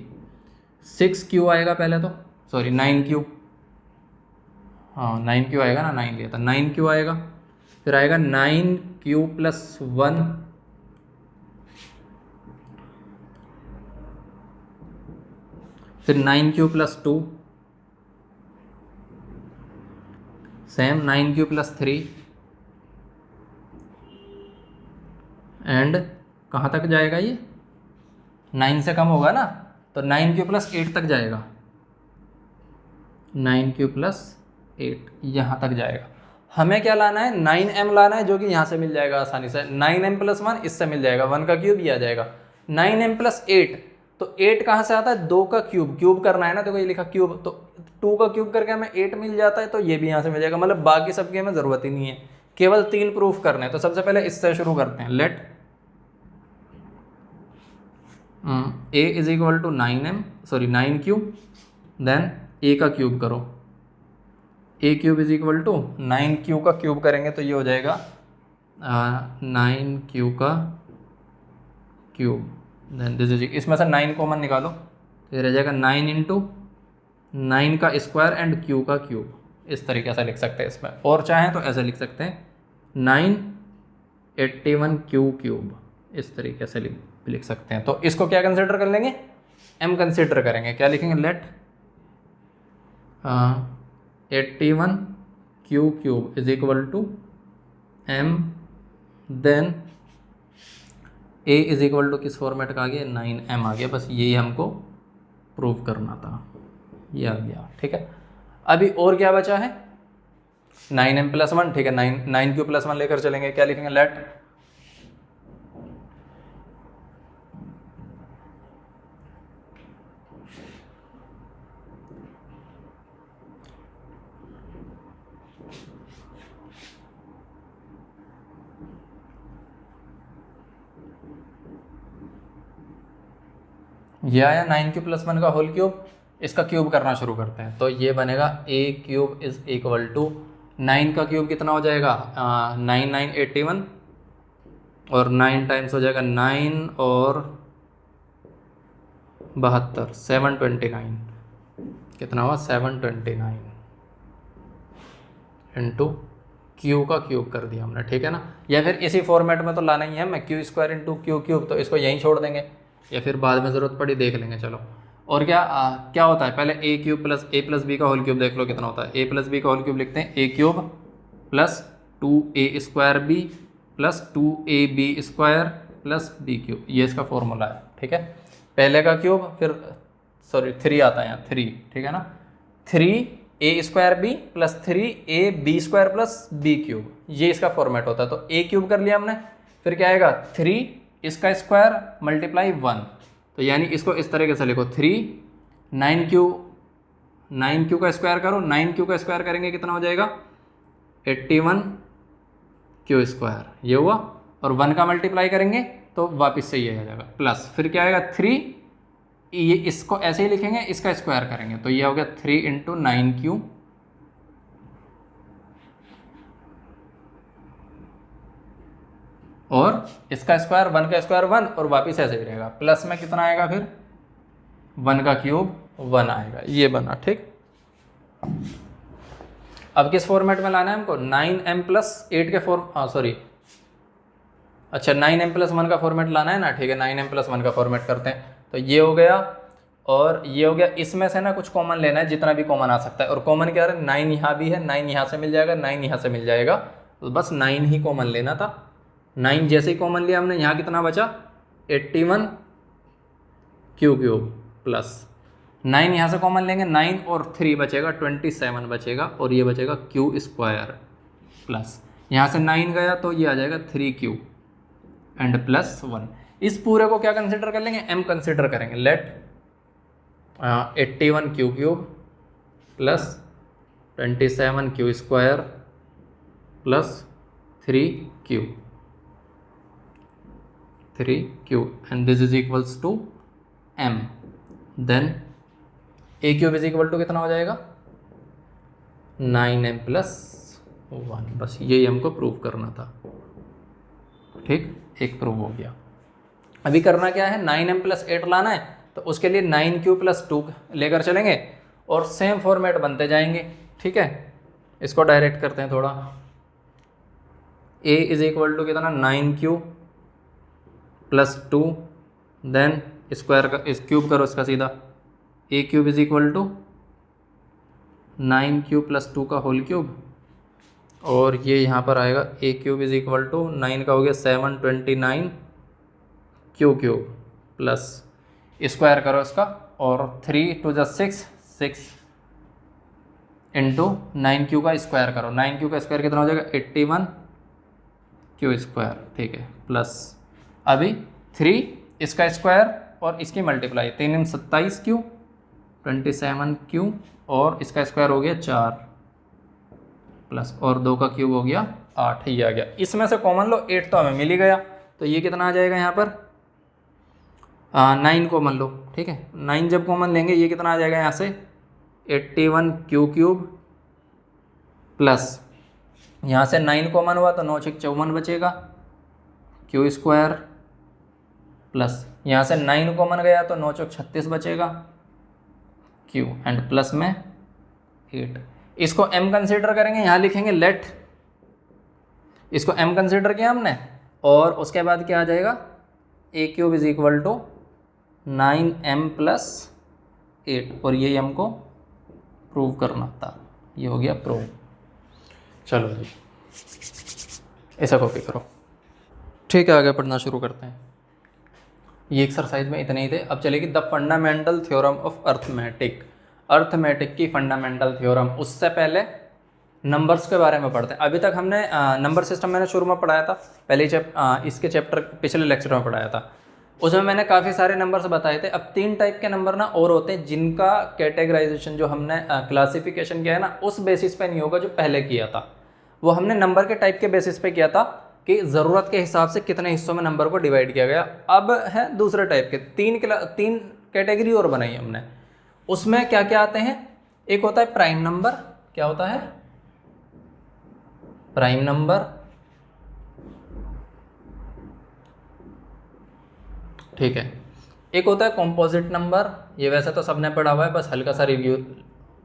6Q आएगा पहले तो, सॉरी 9Q, हाँ 9Q आएगा ना, 9 लिया था, 9Q आएगा, फिर आएगा 9Q+1, फिर 9Q+2, सेम 9Q+3, एंड कहाँ तक जाएगा ये, 9 से कम होगा ना, तो 9Q+8 तक जाएगा, 9Q+8 यहाँ तक जाएगा। हमें क्या लाना है, 9m लाना है, जो कि यहाँ से मिल जाएगा आसानी से, 9m+1 इससे मिल जाएगा, 1 का क्यूब ये आ जाएगा, 9m+8, तो 8 कहाँ से आता है, 2 का क्यूब, क्यूब करना है ना, देखो ये लिखा क्यूब, तो 2 का क्यूब करके हमें 8 मिल जाता है, तो ये भी यहाँ से मिल जाएगा, मतलब बाकी सबकी हमें ज़रूरत ही नहीं है, केवल 3 प्रूफ करने हैं। तो सबसे पहले इससे शुरू करते हैं, let A is equal to 9m, sorry 9Q, then A का क्यूब करो, A³ is equal to 9Q का क्यूब करेंगे तो ये हो जाएगा 9Q का क्यूब, देन दिस इज, इसमें से 9 कॉमन निकालो तो ये रह जाएगा 9 इंटू 9 का स्क्वायर एंड Q का क्यूब, इस तरीके से लिख सकते हैं इसमें, और चाहें तो ऐसे लिख सकते हैं 981Q³, इस तरीके से लिख सकते हैं। तो इसको क्या कंसिडर कर लेंगे, M कंसिडर करेंगे, क्या लिखेंगे, let 81Q³ is equal to M, then A is equal to किस फॉर्मेट का आ गया, 9m आ गया, बस यही हमको प्रूव करना था, ये आ गया, ठीक है। अभी और क्या बचा है, 9m+1, ठीक है, 9Q+1 लेकर चलेंगे, क्या लिखेंगे, लेट ये आया 9Q+1 का होल क्यूब, इसका क्यूब करना शुरू करते हैं, तो ये बनेगा A³ इज इक्वल टू 9 का क्यूब कितना हो जाएगा, 9 9 81, और 9 टाइम्स हो जाएगा 9 और 72, 729, कितना हुआ 729 इंटू क्यू का क्यूब कर दिया हमने, ठीक है ना, या फिर इसी फॉर्मेट में तो लाना ही है हमें, Q² इंटू Q³, तो इसको यहीं छोड़ देंगे, या फिर बाद में ज़रूरत पड़ी देख लेंगे, चलो। और क्या होता है, पहले A³ + B का होल क्यूब देख लो कितना होता है, A+B का होल क्यूब लिखते हैं, A³ + 2A² B + 2AB² + B³, ये इसका फॉर्मूला है, ठीक है। पहले का क्यूब, फिर सॉरी 3 आता है यहाँ, 3, ठीक है ना, 3A² B + 3AB² + B³, ये इसका फॉर्मेट होता है। तो A³ कर लिया हमने, फिर क्या आएगा 3 इसका स्क्वायर मल्टीप्लाई 1, तो यानी इसको इस तरीके से लिखो 3 9Q का स्क्वायर करो, 9Q का स्क्वायर करेंगे कितना हो जाएगा 81Q², ये हुआ, और 1 का मल्टीप्लाई करेंगे तो वापस से ये आ जाएगा प्लस, फिर क्या आएगा 3, ये इसको ऐसे ही लिखेंगे, इसका स्क्वायर करेंगे तो ये हो गया 3 इंटू 9Q, और इसका स्क्वायर 1 का स्क्वायर 1, और वापस ऐसे ही रहेगा, प्लस में कितना आएगा फिर 1 का क्यूब 1 आएगा, ये बना, ठीक। अब किस फॉर्मेट में लाना है हमको, 9m+8 के अच्छा 9m+1 का फॉर्मेट लाना है ना, ठीक है, 9m+1 का फॉर्मेट करते हैं, तो ये हो गया और ये हो गया, इसमें से ना कुछ कॉमन लेना है, जितना भी कॉमन आ सकता है, और कॉमन क्या है, 9 यहाँ भी है, 9 यहाँ से मिल जाएगा, 9 यहाँ से मिल जाएगा, तो बस 9 ही कॉमन लेना था। 9 जैसे ही कॉमन लिया हमने, यहाँ कितना बचा 81Q³ प्लस 9 यहाँ से कॉमन लेंगे, 9 और 3 बचेगा 27 बचेगा, और ये बचेगा Q² प्लस, यहाँ से 9 गया तो ये आ जाएगा 3Q एंड प्लस 1। इस पूरे को क्या कंसिडर कर लेंगे, M कंसिडर करेंगे, let 81Q³ plus 27Q² plus 3Q and this is equals to M, then A³ is equal to कितना हो जाएगा 9m+1, बस यही हमको प्रूव करना था, ठीक, एक प्रूव हो गया। अभी करना क्या है, 9m प्लस 8 लाना है, तो उसके लिए 9q प्लस 2 लेकर चलेंगे और सेम फॉर्मेट बनते जाएंगे। ठीक है, इसको डायरेक्ट करते हैं थोड़ा। a इज इक्वल टू कितना, 9q प्लस 2, देन स्क्वायर का इस क्यूब करो इसका सीधा, a cube is equal to 9q plus 2 का होल क्यूब, और ये यहाँ पर आएगा a cube is equal to 9 का हो गया 729 q क्यूब प्लस स्क्वायर करो इसका, और 3 2 जा 6 इंटू 9q का स्क्वायर करो, 9q का स्क्वायर कितना हो जाएगा 81 q स्क्वायर। ठीक है, प्लस अभी 3 इसका स्क्वायर और इसकी मल्टीप्लाई, 3 × 27 q 27q, और इसका स्क्वायर हो गया 4 प्लस, और 2 का क्यूब हो गया 8, ही आ गया। इसमें से कॉमन लो, 8 तो हमें मिल ही गया, तो ये कितना आ जाएगा यहाँ पर 9 कॉमन लो। ठीक है, 9 जब कॉमन लेंगे ये कितना आ जाएगा यहाँ से 81 q क्यूब प्लस यहाँ से 9 कॉमन हुआ तो 9 × 6 = 54 बचेगा q स्क्वायर, प्लस यहाँ से 9 कॉमन गया तो 9 × 6 = 36 बचेगा q, एंड प्लस में 8। इसको m कंसीडर करेंगे, यहाँ लिखेंगे लेट, इसको m कंसीडर किया हमने, और उसके बाद क्या आ जाएगा a cube is equal to 9m plus 8, और ये हमको प्रूव करना था, ये हो गया प्रूव। चलो जी, ऐसा कॉपी करो। ठीक है, आगे पढ़ना शुरू करते हैं। ये एक्सरसाइज में इतने ही थे। अब चलेगी the fundamental theorem of arithmetic, arithmetic की फंडामेंटल थ्योरम। उससे पहले नंबर्स के बारे में पढ़ते हैं। अभी तक हमने नंबर सिस्टम मैंने शुरू में पढ़ाया था, पहले इसके चैप्टर पिछले लेक्चर में पढ़ाया था, उसमें मैंने काफ़ी सारे नंबर्स बताए थे। अब 3 टाइप के नंबर ना और होते हैं जिनका कैटेगराइजेशन जो हमने क्लासिफिकेशन किया है ना, उस बेसिस पे नहीं होगा जो पहले किया था। वो हमने नंबर के टाइप के बेसिस पे किया था कि ज़रूरत के हिसाब से कितने हिस्सों में नंबर को डिवाइड किया गया। अब है दूसरे टाइप के, 3 कैटेगरी और बनाई हमने। उसमें क्या क्या आते हैं, एक होता है प्राइम नंबर। क्या होता है प्राइम नंबर, ठीक है। एक होता है कॉम्पोजिट नंबर, ये वैसे तो सबने पढ़ा हुआ है, बस हल्का सा रिव्यू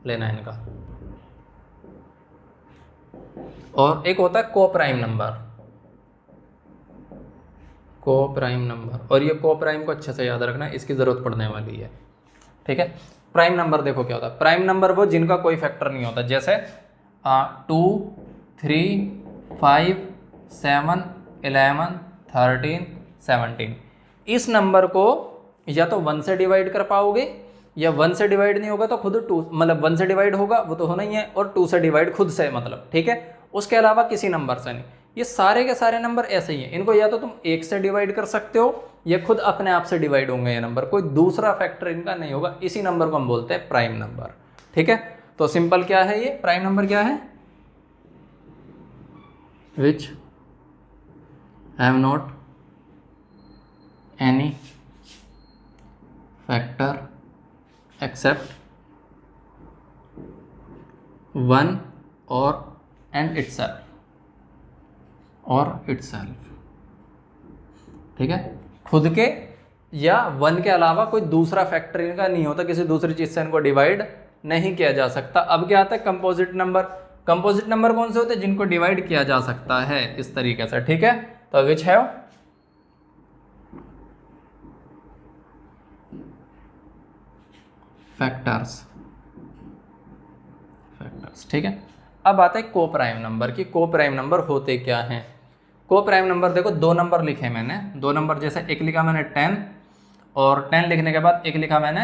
लेना है इनका। और एक होता है को प्राइम नंबर, को प्राइम नंबर, और ये को प्राइम को अच्छे से याद रखना है, इसकी ज़रूरत पड़ने वाली है। ठीक है, प्राइम नंबर देखो क्या होता है। प्राइम नंबर वो जिनका कोई फैक्टर नहीं होता, जैसे 2 3 5 7 11 13 17। इस नंबर को या तो 1 से डिवाइड कर पाओगे, या 1 से डिवाइड नहीं होगा तो खुद 2, मतलब 1 से डिवाइड होगा वो तो होना ही है, और 2 से डिवाइड खुद से, मतलब ठीक है, उसके अलावा किसी नंबर से नहीं। ये सारे के सारे नंबर ऐसे ही हैं, इनको या तो तुम 1 से डिवाइड कर सकते हो या खुद अपने आप से डिवाइड होंगे ये नंबर, कोई दूसरा फैक्टर इनका नहीं होगा। इसी नंबर को हम बोलते हैं प्राइम नंबर। ठीक है, तो सिंपल क्या है, ये प्राइम नंबर क्या है, which have not any factor except 1 और एंड इटसेल्फ, और इटसेल्फ। ठीक है, खुद के या 1 के अलावा कोई दूसरा फैक्टर इनका नहीं होता, किसी दूसरी चीज से इनको डिवाइड नहीं किया जा सकता। अब क्या आता है कंपोजिट नंबर। कंपोजिट नंबर कौन से होते हैं, जिनको डिवाइड किया जा सकता है इस तरीके से। ठीक है, तो विच हैव फैक्टर्स। ठीक है, अब आता है को प्राइम नंबर की। को प्राइम नंबर होते क्या हैं। को प्राइम नंबर देखो, 2 नंबर लिखे मैंने, 2 नंबर, जैसे एक लिखा मैंने 10, और 10 लिखने के बाद एक लिखा मैंने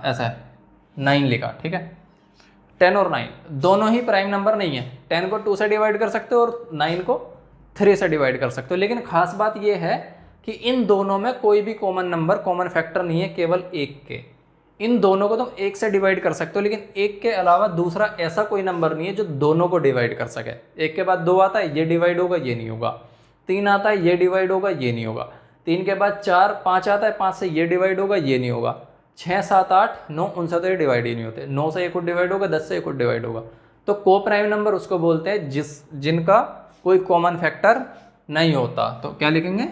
ऐसा 9 लिखा। ठीक है, 10 और 9 दोनों ही प्राइम नंबर नहीं है। 10 को 2 से डिवाइड कर सकते हो और 9 को 3 से डिवाइड कर सकते हो, लेकिन खास बात यह है कि इन दोनों में कोई भी कॉमन नंबर, कॉमन फैक्टर नहीं है, केवल 1 के। इन दोनों को तुम 1 से डिवाइड कर सकते हो, लेकिन 1 के अलावा दूसरा ऐसा कोई नंबर नहीं है जो दोनों को डिवाइड कर सके। 1 के बाद 2 आता है, ये डिवाइड होगा, ये नहीं होगा। 3 आता है, ये डिवाइड होगा, ये नहीं होगा। 3 के बाद 4 5 आता है, 5 से ये डिवाइड होगा, ये नहीं होगा। 6 7 8 9 उनसे तो ये डिवाइड ही नहीं होते। 9 से 1 खुद डिवाइड होगा, 10 से 1 खुद डिवाइड होगा। तो को प्राइम नंबर उसको बोलते हैं जिनका कोई कॉमन फैक्टर नहीं होता। तो क्या लिखेंगे,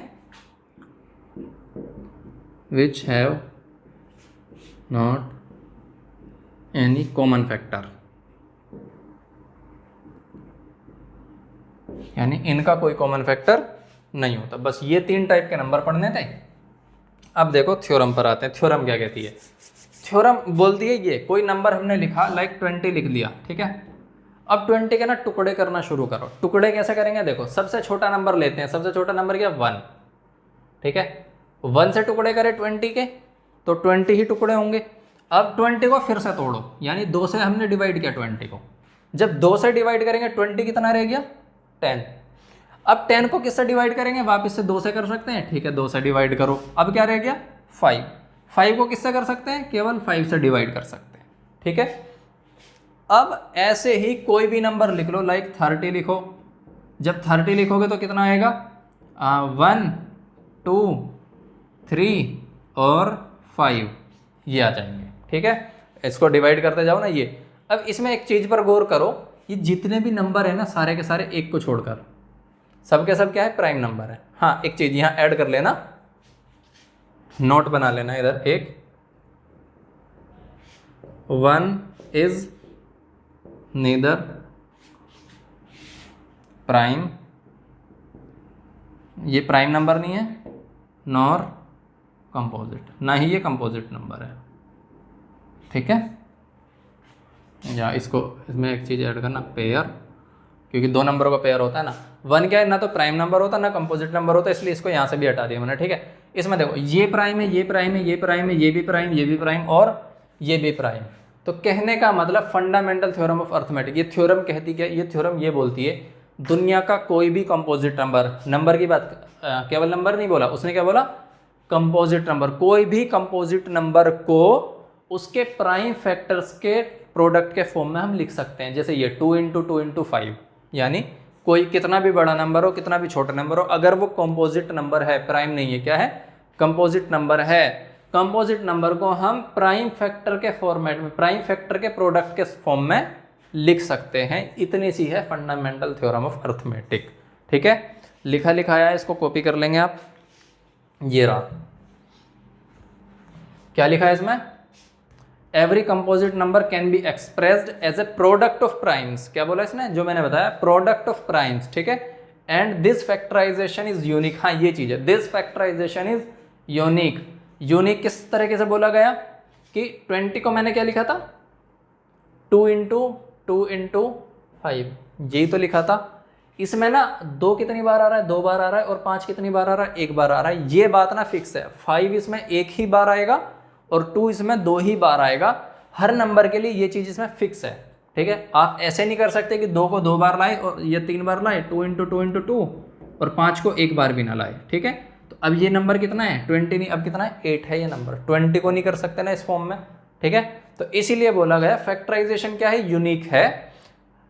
विच have not any common factor, यानी इनका कोई कॉमन फैक्टर नहीं होता। बस ये 3 टाइप के नंबर पढ़ने थे। अब देखो थ्योरम पर आते हैं। थ्योरम क्या कहती है? थ्योरम बोलती है ये कोई नंबर हमने लिखा, लाइक 20 लिख लिया, ठीक है। अब 20 के ना टुकड़े करना शुरू करो। टुकड़े कैसे करेंगे? देखो सबसे छोटा नंबर लेते हैं। सबसे छोटा नंबर क्या? 1, ठीक है। 1 से टुकड़े करें 20 के तो 20 ही टुकड़े होंगे। अब 20 को फिर से तोड़ो, यानी 2 से हमने डिवाइड किया 20 को। जब 2 से डिवाइड करेंगे 20 कितना रह गया? 10। अब 10 को किससे डिवाइड करेंगे? वापस से 2 से कर सकते हैं, ठीक है। 2 से डिवाइड करो, अब क्या रह गया? 5। 5 को किससे कर सकते हैं? केवल 5 से डिवाइड कर सकते हैं, ठीक है। अब ऐसे ही कोई भी नंबर लिख लो, लाइक 30 लिखो। जब 30 लिखोगे तो कितना आएगा? 1, 2, 3 और 5 ये आ जाएंगे, ठीक है। इसको डिवाइड करते जाओ ना ये। अब इसमें एक चीज़ पर गौर करो, ये जितने भी नंबर है ना सारे के सारे एक को छोड़कर सब के सब क्या है? प्राइम नंबर है। हाँ एक चीज़ यहाँ ऐड कर लेना, नोट बना लेना इधर एक, 1 इज नीदर प्राइम, ये प्राइम नंबर नहीं है, नॉर कंपोजिट, ना ही ये कंपोजिट नंबर है, ठीक है। या इसको इसमें एक चीज़ ऐड करना, पेयर, क्योंकि 2 नंबरों का पेयर होता है ना। 1 क्या है? ना तो प्राइम नंबर होता ना कंपोजिट नंबर होता, इसलिए इसको यहाँ से भी हटा दिया मैंने, ठीक है। इसमें देखो ये प्राइम है, ये प्राइम है, ये प्राइम है, ये भी प्राइम, ये भी प्राइम और ये भी प्राइम। तो कहने का मतलब फंडामेंटल थ्योरम ऑफ अर्थमेटिक, ये थ्योरम कहती क्या? ये थ्योरम ये बोलती है दुनिया का कोई भी कंपोजिट नंबर की बात, केवल नंबर नहीं बोला उसने, क्या बोला? Composite number. कोई भी कंपोजिट नंबर को उसके प्राइम फैक्टर्स के प्रोडक्ट के फॉर्म में हम लिख सकते हैं। जैसे ये 2 × 2 × 5, यानी कोई कितना भी बड़ा नंबर हो, कितना भी छोटा नंबर हो, अगर वो कंपोजिट नंबर है, प्राइम नहीं है, क्या है? कंपोजिट नंबर है, कंपोजिट नंबर को हम प्राइम फैक्टर के फॉर्मेट में, प्राइम फैक्टर के प्रोडक्ट के फॉर्म में लिख सकते हैं। इतनी सी है फंडामेंटल थ्योरम ऑफ अर्थमेटिक, ठीक है। लिखा लिखाया है, इसको कॉपी कर लेंगे आप। ये रहा, क्या लिखा है इसमें? Every composite number can be expressed as a product of primes. क्या बोला इसने? जो मैंने बताया, प्रोडक्ट ऑफ प्राइम्स, ठीक है। And this factorization is unique. हाँ ये चीज है, this factorization is unique. Unique किस तरीके से बोला गया कि 20 को मैंने क्या लिखा था? 2 × 2 × 5, यही तो लिखा था। इसमें ना 2 कितनी बार आ रहा है? 2 बार आ रहा है। और 5 कितनी बार आ रहा है? 1 बार आ रहा है। ये बात ना फिक्स है। 5 इसमें 1 ही बार आएगा और 2 इसमें 2 ही बार आएगा। हर नंबर के लिए ये चीज़ इसमें फिक्स है, ठीक है। आप ऐसे नहीं कर सकते कि 2 को 2 बार लाए और ये 3 बार लाए, 2 × 2 × 2 और 5 को 1 बार भी ना लाए, ठीक है। तो अब ये नंबर कितना है? 20 नहीं, अब कितना है? 8 है ये नंबर। 20 को नहीं कर सकते ना इस फॉर्म में, ठीक है। तो इसीलिए बोला गया फैक्टराइजेशन क्या है? यूनिक है।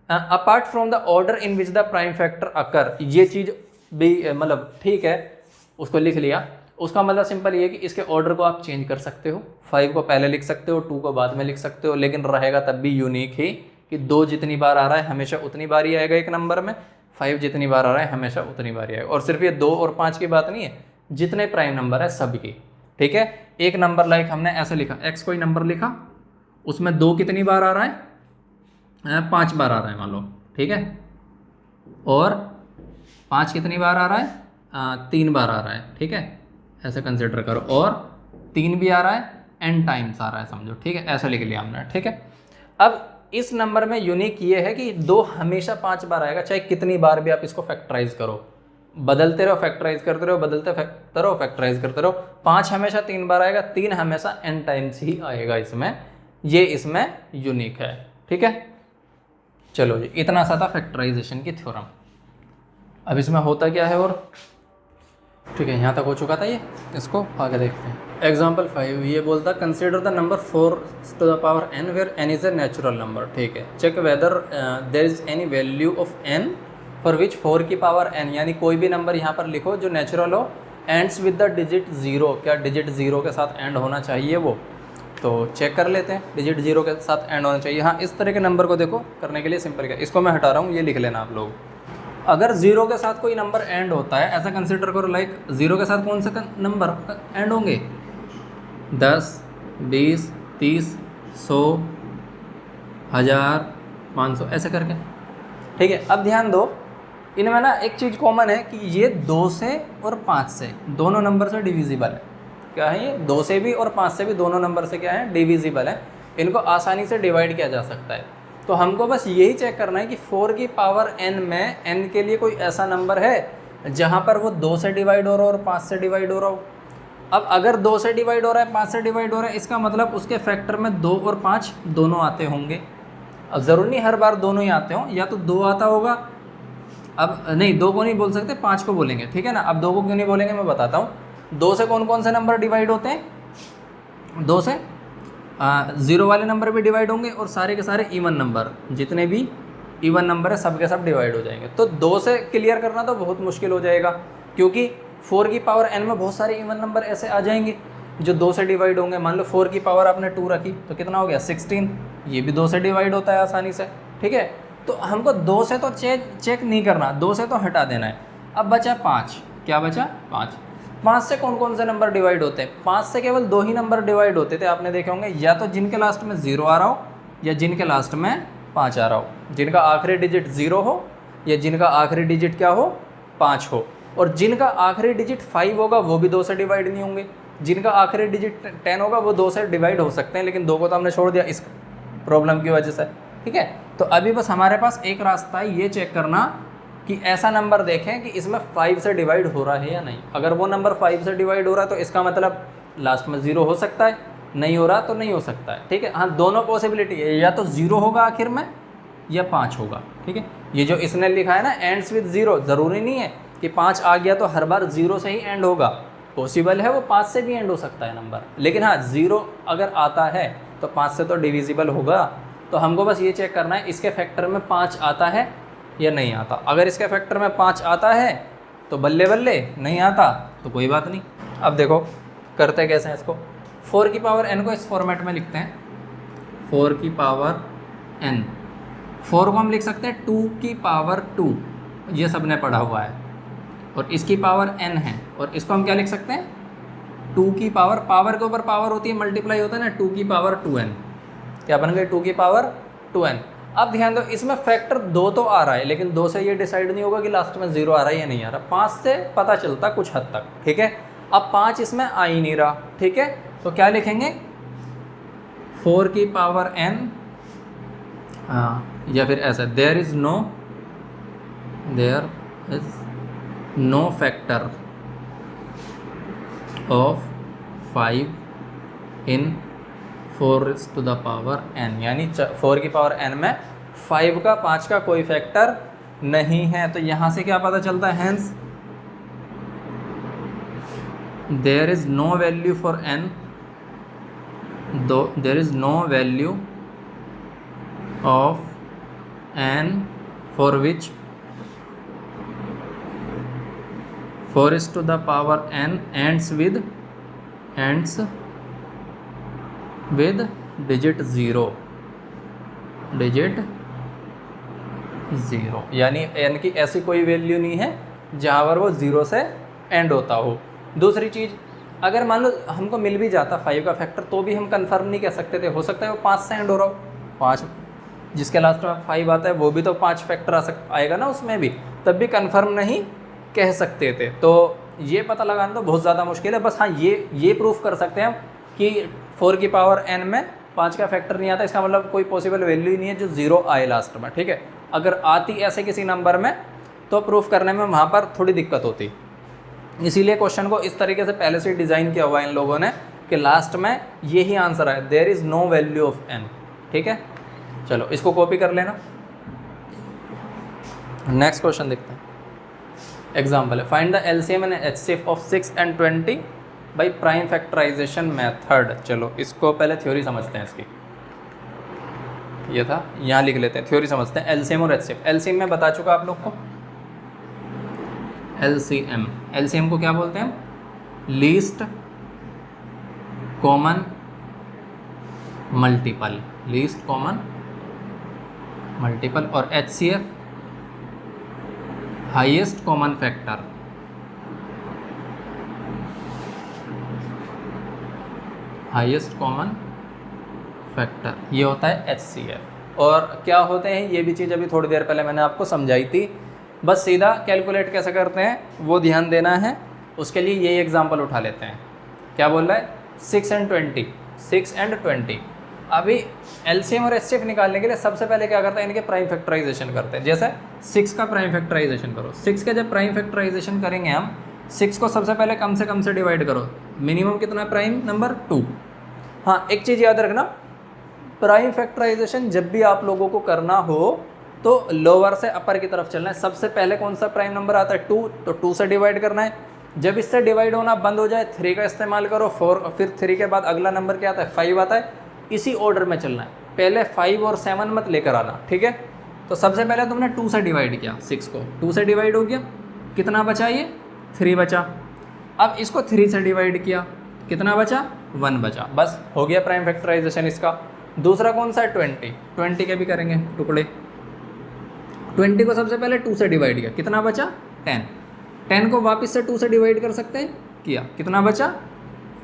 Apart from the order in which the prime factor occur, ये चीज़ भी मतलब ठीक है, उसको लिख लिया। उसका मतलब सिंपल ये है कि इसके ऑर्डर को आप चेंज कर सकते हो। 5 को पहले लिख सकते हो, 2 को बाद में लिख सकते हो, लेकिन रहेगा तब भी यूनिक ही कि 2 जितनी बार आ रहा है हमेशा उतनी बार ही आएगा एक नंबर में, 5 जितनी बार आ रहा है हमेशा उतनी बार ही आएगा। और सिर्फ ये 2 और 5 की बात नहीं है, जितने प्राइम नंबर है सबकी, ठीक है। एक नंबर लाइक हमने ऐसे लिखा, x कोई नंबर लिखा, उसमें 2 कितनी बार आ रहा है? 5 बार आ रहा है मान लो, ठीक है। और 5 कितनी बार आ रहा है? 3 बार आ रहा है, ठीक है। ऐसे कंसिडर करो। और 3 भी आ रहा है, n टाइम्स आ रहा है समझो, ठीक है। ऐसा लिख लिया हमने, ठीक है। अब इस नंबर में यूनिक ये है कि 2 हमेशा 5 बार आएगा, चाहे कितनी बार भी आप इसको फैक्टराइज करो, बदलते रहो, फैक्टराइज करते रहो, बदलते रहो, फैक्टराइज करते रहो। 5 हमेशा 3 बार आएगा, 3 हमेशा n टाइम्स ही आएगा इसमें। ये इसमें यूनिक है, ठीक है। चलो जी, इतना सा था फैक्टराइजेशन की थ्योरम। अब इसमें होता क्या है और, ठीक है, यहाँ तक हो चुका था ये, इसको आगे देखते हैं। एग्जाम्पल 5 ये बोलता consider the number 4n where n is a natural number, ठीक है। Check whether there is any value of n for which 4 की पावर n, यानी कोई भी नंबर यहाँ पर लिखो जो नेचुरल हो, एंड्स विद द डिजिट 0, क्या डिजिट 0 के साथ एंड होना चाहिए वो, तो चेक कर लेते हैं। डिजिट 0 के साथ एंड होना चाहिए। हाँ, इस तरह के नंबर को देखो करने के लिए सिंपल क्या, इसको मैं हटा रहा हूँ, ये लिख लेना आप लोग। अगर 0 के साथ कोई नंबर एंड होता है, ऐसा कंसिडर करो, लाइक 0 के साथ कौन सा नंबर एंड होंगे? 10, 20, 30, 100, 1000, 500 ऐसे करके। ठीक है, अब ध्यान दो, इनमें ना एक चीज़ कॉमन है कि ये 2 से और 5 से दोनों नंबर से डिविजिबल है। क्या है ये? 2 से भी और 5 से भी दोनों नंबर से क्या है? डिविजिबल है। इनको आसानी से डिवाइड किया जा सकता है। तो हमको बस यही चेक करना है कि 4 की पावर n में n के लिए कोई ऐसा नंबर है जहाँ पर वो 2 से डिवाइड हो रहा हो और 5 से डिवाइड हो रहा हो। अब अगर 2 से डिवाइड हो रहा है, 5 से डिवाइड हो रहा है, इसका मतलब उसके फैक्टर में 2 और 5 दोनों आते होंगे। अब ज़रूरी नहीं हर बार दोनों ही आते हों, या तो 2 आता होगा, अब नहीं 2 को नहीं बोल सकते, 5 को बोलेंगे, ठीक है ना। अब 2 को क्यों नहीं बोलेंगे मैं बताता हूँ। 2 से कौन कौन से नंबर डिवाइड होते हैं? 2 से 0 वाले नंबर भी डिवाइड होंगे और सारे के सारे इवन नंबर, जितने भी इवन नंबर है सब के सब डिवाइड हो जाएंगे। तो 2 से क्लियर करना तो बहुत मुश्किल हो जाएगा, क्योंकि 4 की पावर n में बहुत सारे इवन नंबर ऐसे आ जाएंगे जो 2 से डिवाइड होंगे। मान लो 4 की पावर आपने 2 रखी तो कितना हो गया? 16। ये भी 2 से डिवाइड होता है आसानी से, ठीक है। तो हमको 2 से तो चेक नहीं करना, 2 से तो हटा देना है। अब बचा 5। क्या बचा? 5। 5 से कौन कौन से नंबर डिवाइड होते हैं? 5 से केवल 2 ही नंबर डिवाइड होते थे, आपने देखे होंगे, या तो जिनके लास्ट में 0 आ रहा हो या जिनके लास्ट में 5 आ रहा हो। जिनका आखिरी डिजिट 0 हो या जिनका आखिरी डिजिट क्या हो? 5 हो। और जिनका आखिरी डिजिट 5 होगा वो भी 2 से डिवाइड नहीं होंगे। जिनका आखिरी डिजिट 10 होगा वो 2 से डिवाइड हो सकते हैं, लेकिन 2 को तो हमने छोड़ दिया इस प्रॉब्लम की वजह से, ठीक है। तो अभी बस हमारे पास एक रास्ता है ये चेक करना कि ऐसा नंबर देखें कि इसमें 5 से डिवाइड हो रहा है या नहीं। अगर वो नंबर 5 से डिवाइड हो रहा है तो इसका मतलब लास्ट में 0 हो सकता है, नहीं हो रहा तो नहीं हो सकता है, ठीक है। हाँ, दोनों पॉसिबिलिटी है, या तो 0 होगा आखिर में या 5 होगा, ठीक है। ये जो इसने लिखा है ना एंड्स विद 0, ज़रूरी नहीं है कि 5 आ गया तो हर बार 0 से ही एंड होगा। पॉसिबल है वो 5 से भी एंड हो सकता है नंबर, लेकिन हाँ 0 अगर आता है तो 5 से तो डिविजिबल होगा। तो हमको बस ये चेक करना है इसके फैक्टर में 5 आता है या नहीं आता। अगर इसके फैक्टर में 5 आता है तो बल्ले बल्ले, नहीं आता तो कोई बात नहीं। अब देखो करते कैसे हैं इसको। 4 की पावर n को इस फॉर्मेट में लिखते हैं, 4 की पावर n। 4 को हम लिख सकते हैं 2 की पावर 2, ये सब ने पढ़ा हुआ है, और इसकी पावर n है, और इसको हम क्या लिख सकते हैं? 2 की पावर, पावर के ऊपर पावर होती है, मल्टीप्लाई होता है ना, 2 की पावर 2n। क्या बन गई? 2 की पावर 2n। अब ध्यान दो, इसमें फैक्टर 2 तो आ रहा है, लेकिन 2 से ये डिसाइड नहीं होगा कि लास्ट में 0 आ रहा है या नहीं आ रहा। 5 से पता चलता कुछ हद तक, ठीक है। अब 5 इसमें आ ही नहीं रहा, ठीक है। तो क्या लिखेंगे? 4 की पावर n, या फिर ऐसा, there is no factor of 5 in 4 n, यानी 4 की पावर n में 5 का 5 का कोई फैक्टर नहीं है। तो यहाँ से क्या पता चलता है? Hence there is no value for n, there is no value of n for which 4 n ends with digit 0, यानी n की ऐसी कोई वैल्यू नहीं है जहाँ पर वो 0 से एंड होता हो। दूसरी चीज़, अगर मान लो हमको मिल भी जाता 5 का फैक्टर तो भी हम कंफर्म नहीं कह सकते थे, हो सकता है वो 5 से एंड हो रहा हो। 5 जिसके लास्ट में 5 आता है वो भी तो 5 फैक्टर आएगा ना उसमें भी, तब भी कंफर्म नहीं कह सकते थे। तो ये पता लगाना तो बहुत ज़्यादा मुश्किल है। बस हाँ ये प्रूफ कर सकते हैं हम कि 4 की पावर n में 5 का फैक्टर नहीं आता, इसका मतलब कोई पॉसिबल वैल्यू ही नहीं है जो 0 आए लास्ट में, ठीक है। अगर आती ऐसे किसी नंबर में तो प्रूफ करने में वहाँ पर थोड़ी दिक्कत होती, इसीलिए क्वेश्चन को इस तरीके से पहले से डिज़ाइन किया हुआ है इन लोगों ने कि लास्ट में यही आंसर है, there is no value of n, ठीक है। चलो इसको कॉपी कर लेना। नेक्स्ट क्वेश्चन देखते हैं। एग्जाम्पल है, find the LCM and HCF of 6 and 20 by prime factorization method. चलो इसको पहले थ्योरी समझते हैं इसकी, ये था, यहाँ लिख लेते हैं, थ्योरी समझते हैं। एलसीएम और एचसीएफ। एलसीएम में बता चुका आप लोग को, एलसीएम को क्या बोलते हैं? Least common multiple, least common multiple. और HCF highest common factor. Highest common factor, ये होता है HCF। और क्या होते हैं ये भी चीज़ अभी थोड़ी देर पहले मैंने आपको समझाई थी, बस सीधा कैलकुलेट कैसे करते हैं वो ध्यान देना है। उसके लिए यही एग्जांपल उठा लेते हैं। क्या बोल रहा है, 6 and 20, 6 and 20। अभी LCM और HCF निकालने के लिए सबसे पहले क्या करते हैं, इनके प्राइम फैक्टराइजेशन करते हैं। जैसे 6 का प्राइम फैक्टराइजेशन करो, 6 का जब प्राइम फैक्टराइजेशन करेंगे हम, 6 को सबसे पहले कम से डिवाइड करो। मिनिमम कितना है प्राइम नंबर, 2। हाँ, एक चीज़ याद रखना, प्राइम फैक्टराइजेशन जब भी आप लोगों को करना हो तो लोअर से अपर की तरफ चलना है। सबसे पहले कौन सा प्राइम नंबर आता है, 2, तो 2 से डिवाइड करना है। जब इससे डिवाइड होना बंद हो जाए 3 का इस्तेमाल करो, 4, फिर 3 के बाद अगला नंबर क्या आता है, 5 आता है। इसी ऑर्डर में चलना है, पहले 5 और 7 मत लेकर आना, ठीक है। तो सबसे पहले तुमने 2 से डिवाइड किया, 6 को 2 से डिवाइड हो गया, कितना बचा, ये 3 बचा। अब इसको 3 से डिवाइड किया, कितना बचा, 1 बचा। बस हो गया प्राइम फैक्टराइजेशन इसका। दूसरा कौन सा है, 20 के भी करेंगे टुकड़े। 20 को सबसे पहले 2 से डिवाइड किया, कितना बचा, 10। 10 को वापस से 2 से डिवाइड कर सकते हैं, किया, कितना बचा,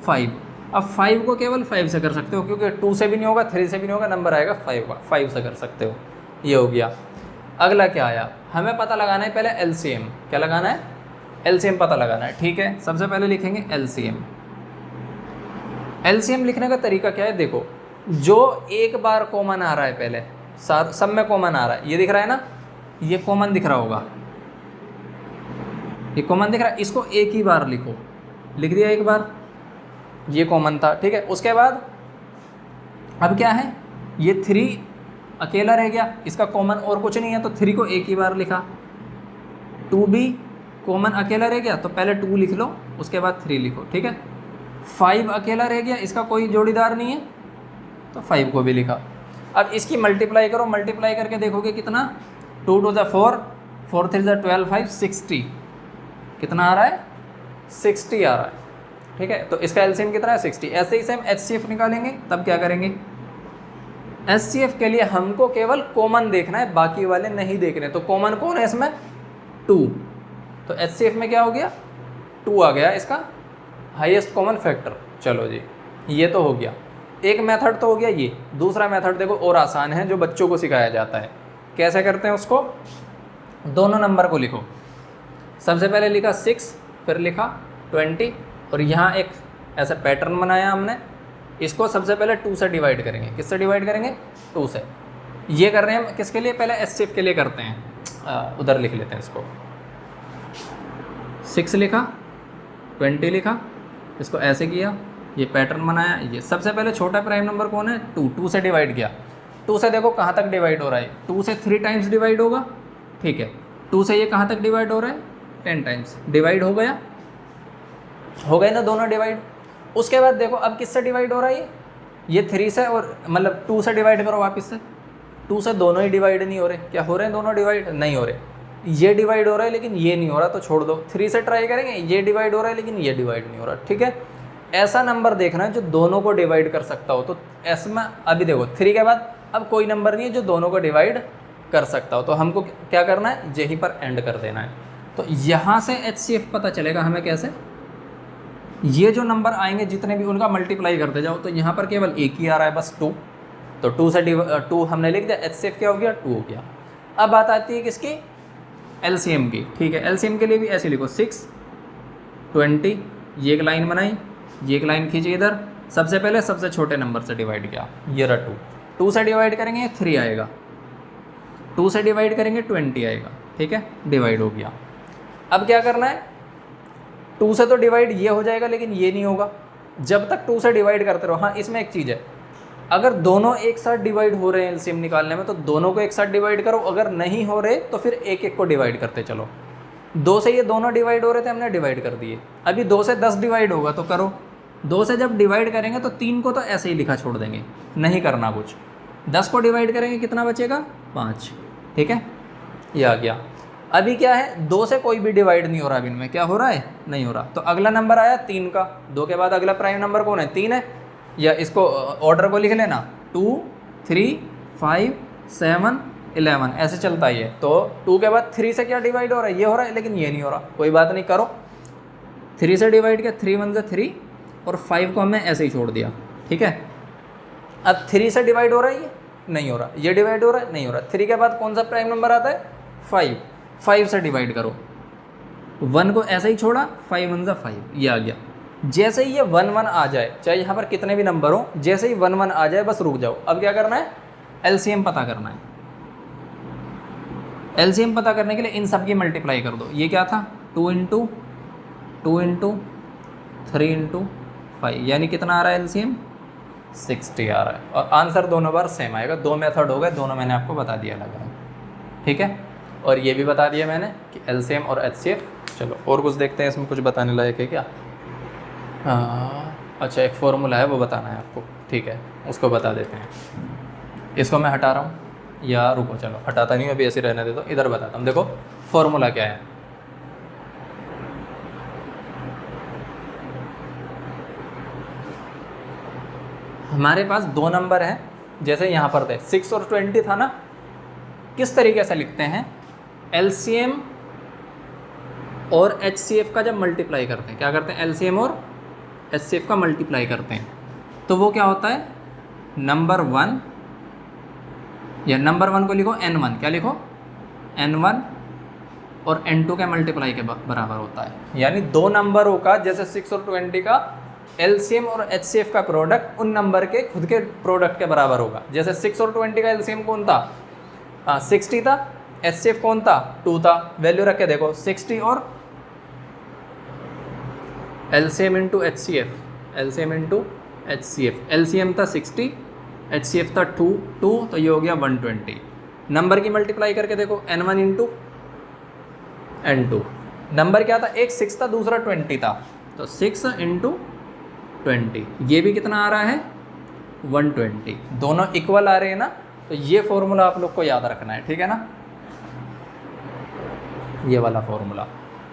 5। अब 5 को केवल 5 से कर सकते हो, क्योंकि 2 से भी नहीं होगा, 3 से भी नहीं होगा, नंबर आएगा 5 का, 5 से कर सकते हो। ये हो गया। अगला क्या आया, हमें पता लगाना है पहले LCM। क्या लगाना है, LCM पता लगाना है, ठीक है। सबसे पहले लिखेंगे LCM। LCM लिखने का तरीका क्या है, देखो, जो एक बार कॉमन आ रहा है, पहले सब में कॉमन आ रहा है, ये दिख रहा है ना, ये कॉमन दिख रहा होगा, ये कॉमन दिख रहा है, इसको एक ही बार लिखो, लिख दिया एक बार, ये कॉमन था, ठीक है। उसके बाद अब क्या है, ये 3 अकेला रह गया, इसका कॉमन और कुछ नहीं है, तो 3 को एक ही बार लिखा। 2 भी कॉमन अकेला रह गया, तो पहले 2 लिख लो, उसके बाद 3 लिखो, ठीक है। 5 अकेला रह गया, इसका कोई जोड़ीदार नहीं है, तो 5 को भी लिखा। अब इसकी मल्टीप्लाई करो, मल्टीप्लाई करके देखोगे कितना, 2 2 4, 4 3 12, 5 60, कितना आ रहा है, 60 आ रहा है, ठीक है। तो इसका LCM कितना है, 60। ऐसे ही सेम HCF निकालेंगे, तब क्या करेंगे, HCF के लिए हमको केवल कॉमन देखना है, बाकी वाले नहीं देखने। तो कॉमन कौन है इसमें, 2, तो HCF में क्या हो गया, 2 आ गया, इसका हाईएस्ट कॉमन फैक्टर। चलो जी, ये तो हो गया, एक मेथड तो हो गया ये। दूसरा मेथड देखो और आसान है, जो बच्चों को सिखाया जाता है। कैसे करते हैं उसको, दोनों नंबर को लिखो। सबसे पहले लिखा 6, फिर लिखा 20, और यहाँ एक ऐसा पैटर्न बनाया हमने। इसको सबसे पहले 2 से डिवाइड करेंगे, किससे डिवाइड करेंगे, 2 से। ये कर रहे हैं हम किसके लिए, पहले HCF के लिए करते हैं, उधर लिख लेते हैं इसको। 6 लिखा, 20 लिखा, इसको ऐसे किया, ये पैटर्न बनाया। ये सबसे पहले छोटा प्राइम नंबर कौन है, 2, 2 से डिवाइड किया। 2 से देखो कहाँ तक डिवाइड हो रहा है, 2 से 3 टाइम्स डिवाइड होगा, ठीक है। 2 से ये कहाँ तक डिवाइड हो रहा है, 10 टाइम्स डिवाइड हो गया, हो गए ना दोनों डिवाइड। उसके बाद देखो अब किससे डिवाइड हो रहा है, ये 3 से, और मतलब 2 से डिवाइड करो वापस से। 2 से दोनों ही डिवाइड नहीं हो रहे, क्या हो रहे हैं, दोनों डिवाइड नहीं हो रहे। ये डिवाइड हो रहा है लेकिन ये नहीं हो रहा, तो छोड़ दो। 3 से ट्राई करेंगे, ये डिवाइड हो रहा है लेकिन ये डिवाइड नहीं हो रहा, ठीक है। ऐसा नंबर देखना है जो दोनों को डिवाइड कर सकता हो। तो इसमें अभी देखो 3 के बाद अब कोई नंबर नहीं है जो दोनों को डिवाइड कर सकता हो, तो हमको क्या करना है, यहीं पर एंड कर देना है। तो यहाँ से HCF पता चलेगा हमें कैसे, ये जो नंबर आएंगे जितने भी, उनका मल्टीप्लाई करते जाओ। तो यहाँ पर केवल एक ही आ रहा है, बस 2, तो 2 से 2 हमने लिख दिया, HCF क्या हो गया, 2 हो गया। अब बात आती है किसकी, LCM की, ठीक है। LCM के लिए भी ऐसे लिखो, 6 20, ये एक लाइन बनाई, ये एक लाइन खींची इधर। सबसे पहले सबसे छोटे नंबर से डिवाइड किया, ये रहा 2, 2 से डिवाइड करेंगे 3 आएगा, 2 से डिवाइड करेंगे 20 आएगा, ठीक है, डिवाइड हो गया। अब क्या करना है, 2 से तो डिवाइड ये हो जाएगा लेकिन ये नहीं होगा, जब तक 2 से डिवाइड करते रहो। हाँ, इसमें एक चीज़ है, अगर दोनों एक साथ डिवाइड हो रहे हैं LCM निकालने में, तो दोनों को एक साथ डिवाइड करो, अगर नहीं हो रहे तो फिर एक एक को डिवाइड करते चलो। 2 से ये दोनों डिवाइड हो रहे थे, हमने डिवाइड कर दिए। अभी 2 से 10 डिवाइड होगा तो करो। 2 से जब डिवाइड करेंगे तो 3 को तो ऐसे ही लिखा छोड़ देंगे, नहीं करना कुछ। 10 को डिवाइड करेंगे कितना बचेगा, 5, ठीक है, ये आ गया। अभी क्या है, 2 से कोई भी डिवाइड नहीं हो रहा, अभी इनमें क्या हो रहा है, नहीं हो रहा। तो अगला नंबर आया 3 का, 2 के बाद अगला प्राइम नंबर कौन है, 3 है। या इसको ऑर्डर को लिख लेना, 2 3 5 7 11 ऐसे चलता ही है। तो 2 के बाद 3 से क्या डिवाइड हो रहा है, ये हो रहा है, लेकिन ये नहीं हो रहा, कोई बात नहीं, करो। 3 से डिवाइड किया, 3 1 से 3, और 5 को हमने ऐसे ही छोड़ दिया, ठीक है। अब 3 से डिवाइड हो रहा है, ये नहीं हो रहा, ये डिवाइड हो रहा है, नहीं हो रहा। 3 के बाद कौन सा प्राइम नंबर आता है? 5। 5 से डिवाइड करो, 1 को ऐसे ही छोड़ा, 5 1 5, ये आ गया। जैसे ही ये 1 1 आ जाए, चाहे यहाँ पर कितने भी नंबर हो, जैसे ही 1 1 आ जाए बस रुक जाओ। अब क्या करना है? एलसीएम पता करना है। एलसीएम पता करने के लिए इन सब की मल्टीप्लाई कर दो। ये क्या था? 2 इंटू 2 इंटू 3 इंटू 5, यानी कितना आ रहा है एलसीएम? 60 आ रहा है। और आंसर दोनों बार सेम आएगा। 2 मेथड हो गए, दोनों मैंने आपको बता दिया अलग अलग, ठीक है। और ये भी बता दिया मैंने कि एलसीएम और एचसीएफ। चलो और कुछ देखते हैं, इसमें कुछ बताने लायक है क्या? अच्छा, एक फॉर्मूला है वो बताना है आपको, ठीक है, उसको बता देते हैं। इसको मैं हटा रहा हूँ, या रुको, चलो हटाता नहीं हूँ अभी, ऐसे रहने दे दो, इधर बताता हूँ। देखो फॉर्मूला क्या है। हमारे पास 2 नंबर हैं, जैसे यहाँ पर थे 6 और 20 था ना। किस तरीके से लिखते हैं? एलसीएम और एचसीएफ का जब मल्टीप्लाई करते हैं, क्या करते हैं? एलसीएम और एचसीएफ का मल्टीप्लाई करते हैं, तो वो क्या होता है? नंबर 1, या नंबर 1 को लिखो n1, क्या लिखो? n1 और n2 के मल्टीप्लाई के बराबर होता है। यानी 2 नंबरों का, जैसे 6 और 20 का एलसीएम और एचसीएफ का प्रोडक्ट उन नंबर के खुद के प्रोडक्ट के बराबर होगा। जैसे 6 और 20 का एलसीएम कौन था? 60 था। एचसीएफ कौन था? 2 था। वैल्यू रख के देखो, 60 और LCM into HCF, LCM into HCF. LCM था 60, एचसीएफ था 2, तो ये हो गया 120। नंबर की मल्टीप्लाई करके देखो, n1 इंटू n2। नंबर क्या था? एक 6 था, दूसरा 20 था, तो 6 इंटू 20, ये भी कितना आ रहा है? 120। दोनों इक्वल आ रहे हैं ना, तो ये फॉर्मूला आप लोग को याद रखना है, ठीक है ना। ये वाला फॉर्मूला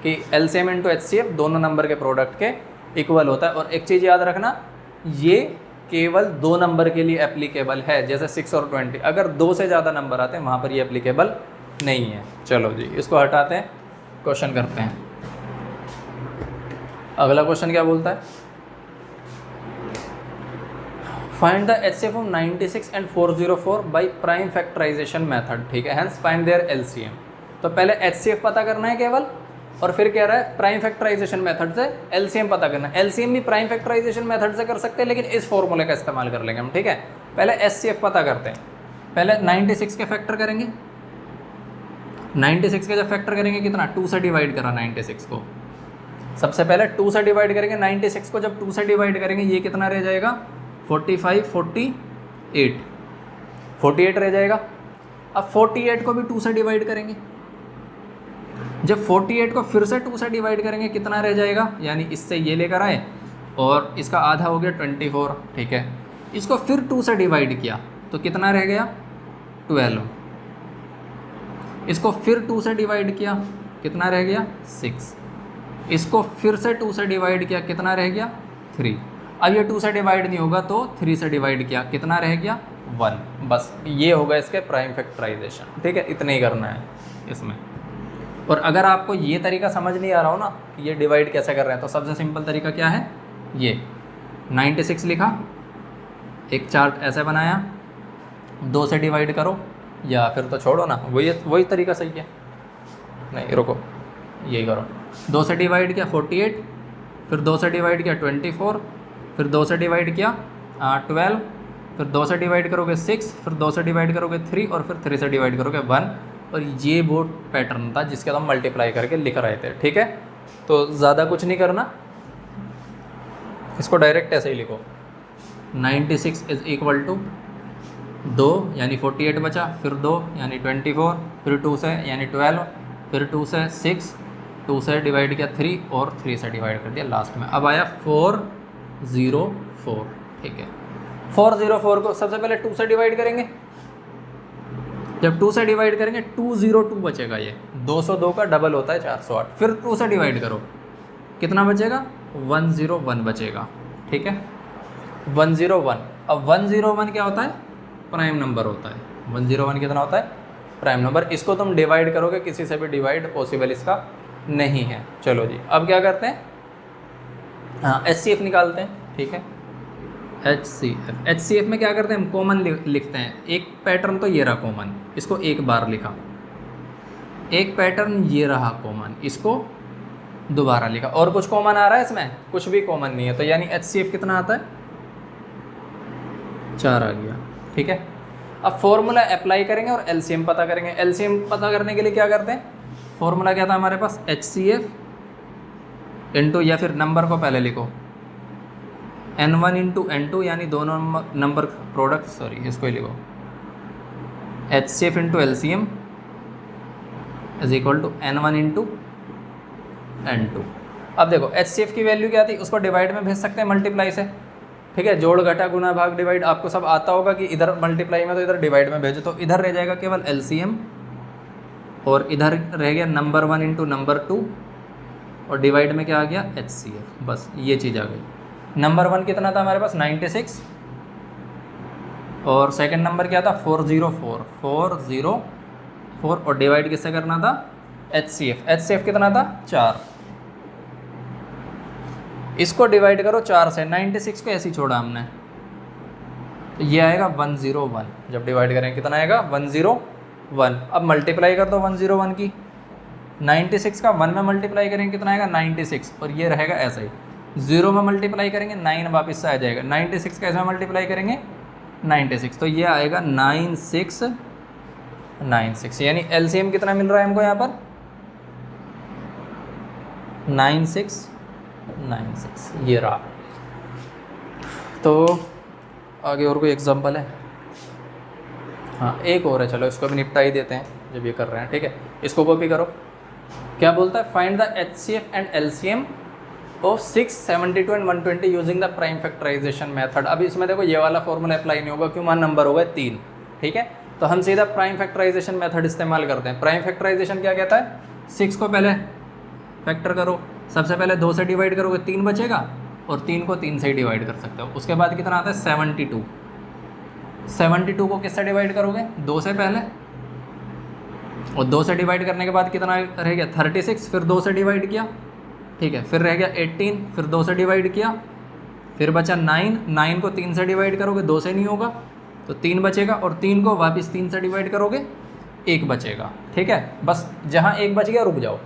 कि एलसीएम इंटू एचसीएफ दोनों नंबर के प्रोडक्ट के इक्वल होता है। और एक चीज़ याद रखना, ये केवल 2 नंबर के लिए एप्लीकेबल है, जैसे 6 और 20। अगर 2 से ज़्यादा नंबर आते हैं वहाँ पर ये एप्लीकेबल नहीं है। चलो जी, इसको हटाते हैं, क्वेश्चन करते हैं। अगला क्वेश्चन क्या बोलता है? Find the HCF of 96 and 404 by prime factorization method, ठीक है। Hence find their LCM. तो पहले एचसीएफ पता करना है केवल, और फिर कह रहा है प्राइम फैक्टराइजेशन मेथड से एलसीएम पता करना है। एलसीएम भी प्राइम फैक्टराइजेशन मेथड से कर सकते हैं, लेकिन इस फॉर्मूले का इस्तेमाल कर लेंगे हम, ठीक है। पहले एचसीएफ पता करते हैं। पहले 96 के फैक्टर करेंगे। 96 के जब फैक्टर करेंगे, कितना? 2 से डिवाइड करा 96 को। सबसे पहले 2 से डिवाइड करेंगे 96 को। जब 2 से डिवाइड करेंगे, ये कितना रह जाएगा? 45, 48, 48 रह जाएगा। अब 48 को भी 2 से डिवाइड करेंगे। जब 48 को फिर से 2 से डिवाइड करेंगे, कितना रह जाएगा? यानी इससे ये लेकर आए और इसका आधा हो गया 24, ठीक है। इसको फिर 2 से डिवाइड किया तो कितना रह गया? 12। इसको फिर 2 से डिवाइड किया, कितना रह गया? 6। इसको फिर से 2 से डिवाइड किया, कितना रह गया? 3। अब ये 2 से डिवाइड नहीं होगा तो 3 से डिवाइड किया, कितना रह गया? 1। बस ये होगा इसके प्राइम फैक्टराइजेशन, ठीक है। इतना ही करना है इसमें। और अगर आपको ये तरीका समझ नहीं आ रहा हो ना कि ये डिवाइड कैसे कर रहे हैं, तो सबसे सिंपल तरीका क्या है? ये 96 लिखा, एक चार्ट ऐसे बनाया, 2 से डिवाइड करो, या फिर तो छोड़ो ना, वही तरीका सही है। नहीं रुको, यही करो। 2 से डिवाइड किया 48, फिर 2 से डिवाइड किया 24, फिर 2 से डिवाइड किया 12, फिर 2 से डिवाइड करोगे 6, फिर 2 से डिवाइड करोगे 3, और फिर 3 से डिवाइड करोगे 1। और ये वो पैटर्न था जिसके हम मल्टीप्लाई करके लिख रहे थे, ठीक है। तो ज़्यादा कुछ नहीं करना, इसको डायरेक्ट ऐसे ही लिखो। 96 इज इक्वल टू 2 यानी 48 बचा, फिर 2 यानी 24, फिर 2 से यानी 12, फिर 2 से 6, 2 से डिवाइड किया 3, और 3 से डिवाइड कर दिया लास्ट में। अब आया 404, ठीक है। 404 को सबसे पहले 2 से डिवाइड करेंगे। जब 2 से डिवाइड करेंगे 202 बचेगा। ये 202 का डबल होता है 408। फिर 2 से डिवाइड करो, कितना बचेगा? 101 बचेगा, ठीक है। 101। अब 101 क्या होता है? प्राइम नंबर होता है। 101 कितना होता है? Prime number. इसको तुम डिवाइड करोगे, किसी से भी डिवाइड पॉसिबल इसका नहीं है। चलो जी, अब क्या करते हैं? हाँ, एचसीएफ निकालते हैं, ठीक है। HCF में क्या करते हैं हम, कॉमन लिखते हैं। एक पैटर्न तो ये रहा कॉमन, इसको एक बार लिखा, एक पैटर्न ये रहा कॉमन, इसको दोबारा लिखा। और कुछ कॉमन आ रहा है इसमें? कुछ भी कॉमन नहीं है, तो यानी HCF कितना आता है? 4 आ गया। ठीक है, अब फॉर्मूला अप्लाई करेंगे और LCM पता करेंगे। LCM पता करने के लिए क्या करते हैं, फॉर्मूला क्या था हमारे पास, HCF इंटू, या फिर नंबर को पहले लिखो N1 इंटू N2, यानी दोनों नंबर प्रोडक्ट, सॉरी इसको ही लिखो, HCF into LCM is equal to N1 into N2। अब देखो HCF की वैल्यू क्या थी, उसको डिवाइड में भेज सकते हैं मल्टीप्लाई से। ठीक है, जोड़ घटा गुना भाग डिवाइड आपको सब आता होगा कि इधर मल्टीप्लाई में तो इधर डिवाइड में भेजो, तो इधर रह जाएगा केवल LCM और इधर रह गया नंबर 1 इंटू नंबर 2 और डिवाइड में क्या आ गया, HCF। बस ये चीज़ आ गई। नंबर 1 कितना था हमारे पास, 96, और सेकंड नंबर क्या था, 404 और डिवाइड किससे करना था, HCF कितना था, 4। इसको डिवाइड करो 4 से, 96 को ऐसे ही छोड़ा हमने, तो ये आएगा 101। जब डिवाइड करेंगे कितना आएगा, 101। अब मल्टीप्लाई कर दो 101 की, 96 का 1 में मल्टीप्लाई करेंगे कितना आएगा, 96, और ये रहेगा ऐसा ही। 0 में मल्टीप्लाई करेंगे 9 वापस से आ जाएगा, 96 का इसमें मल्टीप्लाई करेंगे 96, तो ये आएगा 9696, यानी LCM कितना मिल रहा है हमको यहाँ पर, 9696, ये रहा। तो आगे और कोई एग्जांपल है? हाँ एक और है, चलो इसको भी निपटा ही देते हैं जब ये कर रहे हैं। ठीक है, इसको कॉपी करो। क्या बोलता है, find the HCF and LCM of 6, 72 and 120 using the prime factorization method. अभी इसमें देखो ये वाला फॉर्मूला अप्लाई नहीं होगा, क्यों, वहाँ नंबर होगा 3। ठीक है, तो हम सीधा प्राइम फैक्टराइजेशन मेथड इस्तेमाल करते हैं। प्राइम फैक्टराइजेशन क्या कहता है, 6 को पहले फैक्टर करो, सबसे पहले 2 से डिवाइड करोगे 3 बचेगा, और 3 को 3 से ही डिवाइड कर सकते हो। उसके बाद कितना आता है, 72। 72 को किससे डिवाइड करोगे, 2 से पहले, और 2 से डिवाइड करने के बाद कितना रह गया, 36, फिर 2 से डिवाइड किया। ठीक है, फिर रह गया 18, फिर 2 से डिवाइड किया, फिर बचा 9 को 3 से डिवाइड करोगे, 2 से नहीं होगा तो 3 बचेगा, और 3 को वापस 3 से डिवाइड करोगे 1 बचेगा। ठीक है, बस जहाँ 1 बच गया रुक जाओ।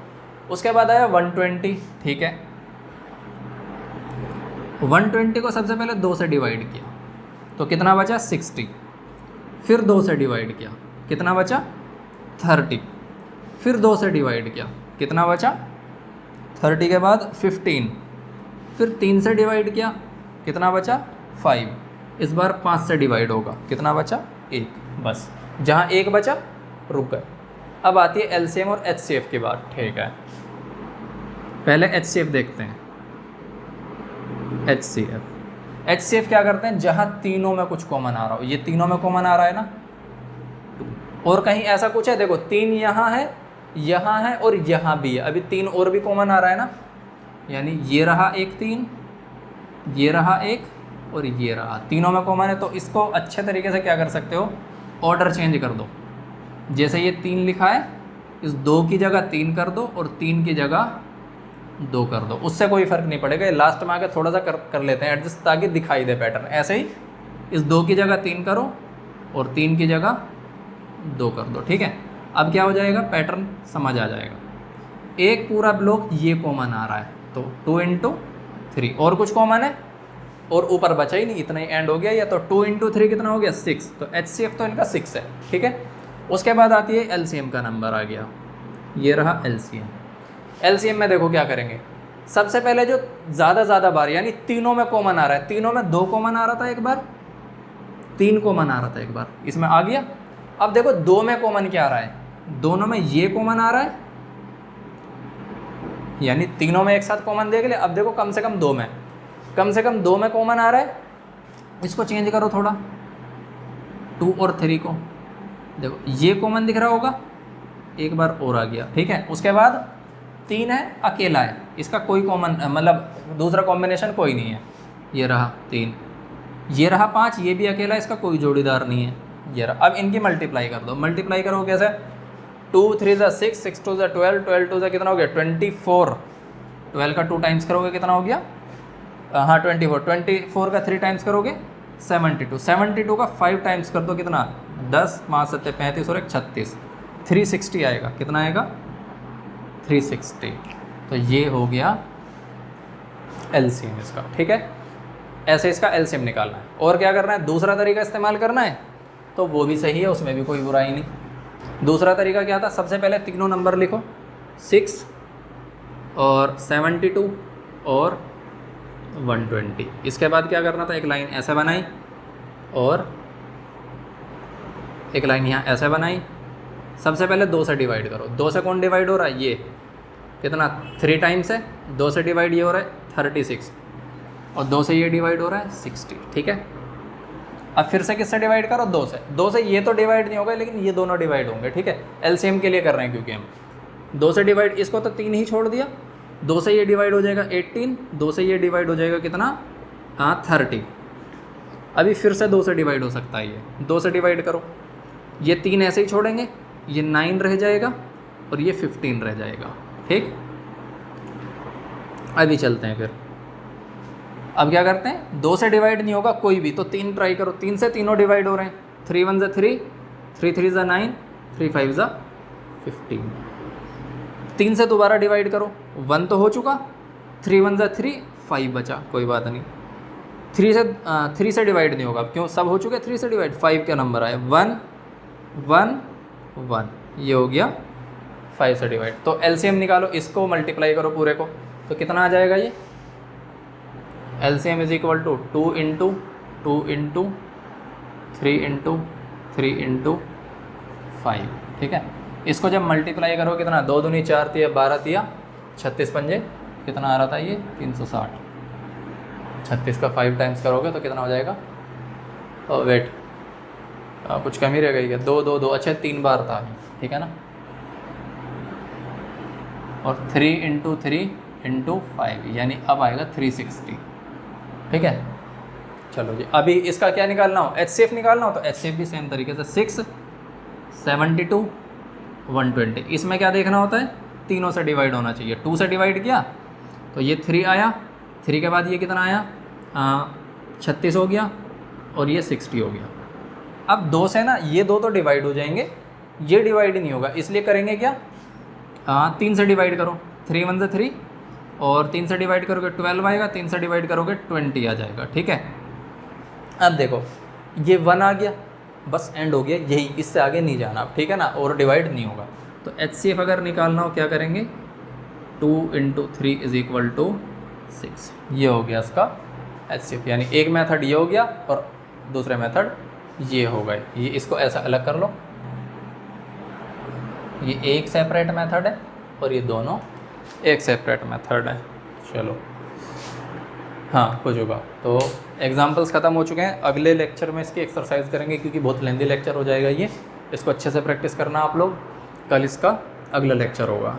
उसके बाद आया 120। ठीक है, 120 को सबसे पहले 2 से डिवाइड किया तो कितना बचा, 60, फिर 2 से डिवाइड किया कितना बचा, 30, फिर 2 से डिवाइड किया कितना बचा, 30 के बाद 15, फिर 3 से डिवाइड किया कितना बचा, 5, इस बार 5 से डिवाइड होगा कितना बचा, 1। बस जहाँ 1 बचा रुक गए। अब आती है LCM और HCF की बात। ठीक है, पहले HCF देखते हैं। HCF क्या करते हैं, जहाँ तीनों में कुछ कॉमन आ रहा हो, ये तीनों में कॉमन आ रहा है ना, और कहीं ऐसा कुछ है, देखो 3 यहाँ है और यहाँ भी है, अभी 3 और भी कॉमन आ रहा है ना, यानी ये रहा एक 3, ये रहा एक, और ये रहा, तीनों में कॉमन है। तो इसको अच्छे तरीके से क्या कर सकते हो, ऑर्डर चेंज कर दो। जैसे ये 3 लिखा है, इस 2 की जगह 3 कर दो और 3 की जगह 2 कर दो, उससे कोई फ़र्क नहीं पड़ेगा। लास्ट में आके थोड़ा सा कर लेते हैं एडजस्ट, ताकि दिखाई दे पैटर्न। ऐसे ही इस 2 की जगह 3 करो और 3 की जगह 2 कर दो। ठीक है, अब क्या हो जाएगा, पैटर्न समझ आ जाएगा। एक पूरा ब्लॉक ये कॉमन आ रहा है, तो 2 इंटू 3, और कुछ कॉमन है और ऊपर बचा ही नहीं, इतना ही एंड हो गया। या तो 2 इंटू 3 कितना हो गया, 6, तो HCF तो इनका 6 है। ठीक है, उसके बाद आती है LCM का नंबर आ गया, ये रहा LCM में देखो क्या करेंगे, सबसे पहले जो ज़्यादा बार, यानी तीनों में कॉमन आ रहा है, तीनों में 2 कॉमन आ रहा था एक बार, 3 कॉमन आ रहा था एक बार, इसमें आ गया। अब देखो 2 में कॉमन क्या आ रहा है, दोनों में ये कॉमन आ रहा है, यानी तीनों में एक साथ कॉमन देख ले। अब देखो कम से कम 2 में कॉमन आ रहा है, इसको चेंज करो थोड़ा, 2 और 3 को, देखो ये कॉमन दिख रहा होगा, एक बार और आ गया। ठीक है, उसके बाद 3 है, अकेला है, इसका कोई कॉमन मतलब दूसरा कॉम्बिनेशन कोई नहीं है, ये रहा 3, ये रहा 5, ये भी अकेला है, इसका कोई जोड़ीदार नहीं है, ये रहा। अब इनकी मल्टीप्लाई कर दो, मल्टीप्लाई करो कैसे, 2 3 ज़ा 6, 6 2 ज़ा 12, 12 2 ज़ा कितना हो गया, 24, 12 का 2 टाइम्स करोगे कितना हो गया, हाँ 24 का 3 टाइम्स करोगे 72, 72 का 5 टाइम्स कर दो कितना, 10, 5 7 35 और 1 36, 360 आएगा। कितना आएगा, 360। तो ये हो गया एलसीएम इसका, ठीक है। ऐसे इसका एलसीएम निकालना है। और क्या करना है, दूसरा तरीका इस्तेमाल करना है, तो वो भी सही है, उसमें भी कोई बुराई नहीं। दूसरा तरीका क्या था, सबसे पहले तीनों नंबर लिखो, 6 और 72 और 120। इसके बाद क्या करना था, एक लाइन ऐसे बनाई और एक लाइन यहाँ ऐसे बनाई। सबसे पहले 2 से डिवाइड करो। 2 से कौन डिवाइड हो रहा है, ये कितना 3 टाइम्स है, 2 से डिवाइड ये हो रहा है 36 और 2 से ये डिवाइड हो रहा है 60, ठीक है। अब फिर से किससे डिवाइड करो, 2 से। 2 से ये तो डिवाइड नहीं होगा, लेकिन ये दोनों डिवाइड होंगे, ठीक है। एलसीएम के लिए कर रहे हैं क्योंकि हम 2 से डिवाइड, इसको तो 3 ही छोड़ दिया, 2 से ये डिवाइड हो जाएगा 18, 2 से ये डिवाइड हो जाएगा कितना, हाँ 30। अभी फिर से 2 से डिवाइड हो सकता है, ये 2 से डिवाइड करो, ये 3 ऐसे ही छोड़ेंगे, ये 9 रह जाएगा और ये 15 रह जाएगा, ठीक। अभी चलते हैं फिर, अब क्या करते हैं, 2 से डिवाइड नहीं होगा कोई भी, तो 3 ट्राई करो। 3 से तीनों डिवाइड हो रहे हैं, 3 1 = 3, 3 3 = 9, 3 5 = 15। 3 से दोबारा डिवाइड करो, 1 तो हो चुका, 3 1 = 3, 5 बचा, कोई बात नहीं। 3 से डिवाइड नहीं होगा, क्यों, सब हो चुके 3 से डिवाइड। 5 का नंबर आया, 1 1 1, ये हो गया 5 से डिवाइड। तो एलसीएम निकालो, इसको मल्टीप्लाई करो पूरे को, तो कितना आ जाएगा ये, एलसीएम = 2 × 2 × 3 × 3 × 5, ठीक है। इसको जब मल्टीप्लाई करो कितना, 2 दूनी 4 × 12 × 36 पंजे, कितना आ रहा था ये, 360। 36 का 5 टाइम्स करोगे तो कितना हो जाएगा, वेट कुछ कमी रह गई है, 2 2 2, अच्छा 3 बार था, ठीक है ना। और 3 × 3 × 5, यानी अब आएगा 360, ठीक है। चलो जी, अभी इसका क्या निकालना हो, एचसीएफ निकालना हो, तो एचसीएफ भी सेम तरीके से 6 72 120। इसमें क्या देखना होता है, तीनों से डिवाइड होना चाहिए। 2 से डिवाइड किया तो ये 3 आया, 3 के बाद ये कितना आया, 36 हो गया और ये 60 हो गया। अब 2 से ना ये 2 तो डिवाइड हो जाएंगे, ये डिवाइड ही नहीं होगा, इसलिए करेंगे क्या, 3 से डिवाइड करो, 3 1 = 3 और 3 से डिवाइड करोगे 12 आएगा, 3 से डिवाइड करोगे 20 आ जाएगा, ठीक है। अब देखो ये 1 आ गया, बस एंड हो गया, यही, इससे आगे नहीं जाना अब, ठीक है ना, और डिवाइड नहीं होगा। तो एचसीएफ अगर निकालना हो क्या करेंगे, 2 × 3 = 6, ये हो गया इसका एचसीएफ। यानी एक मेथड ये हो गया और दूसरे मेथड ये हो गए। ये इसको ऐसा अलग कर लो, ये एक सेपरेट मेथड है और ये दोनों एक सेपरेट मेथड है। चलो हाँ हो चुका, तो एग्जाम्पल्स ख़त्म हो चुके हैं। अगले लेक्चर में इसकी एक्सरसाइज करेंगे, क्योंकि बहुत लेंदी लेक्चर हो जाएगा ये, इसको अच्छे से प्रैक्टिस करना आप लोग। कल इसका अगला लेक्चर होगा।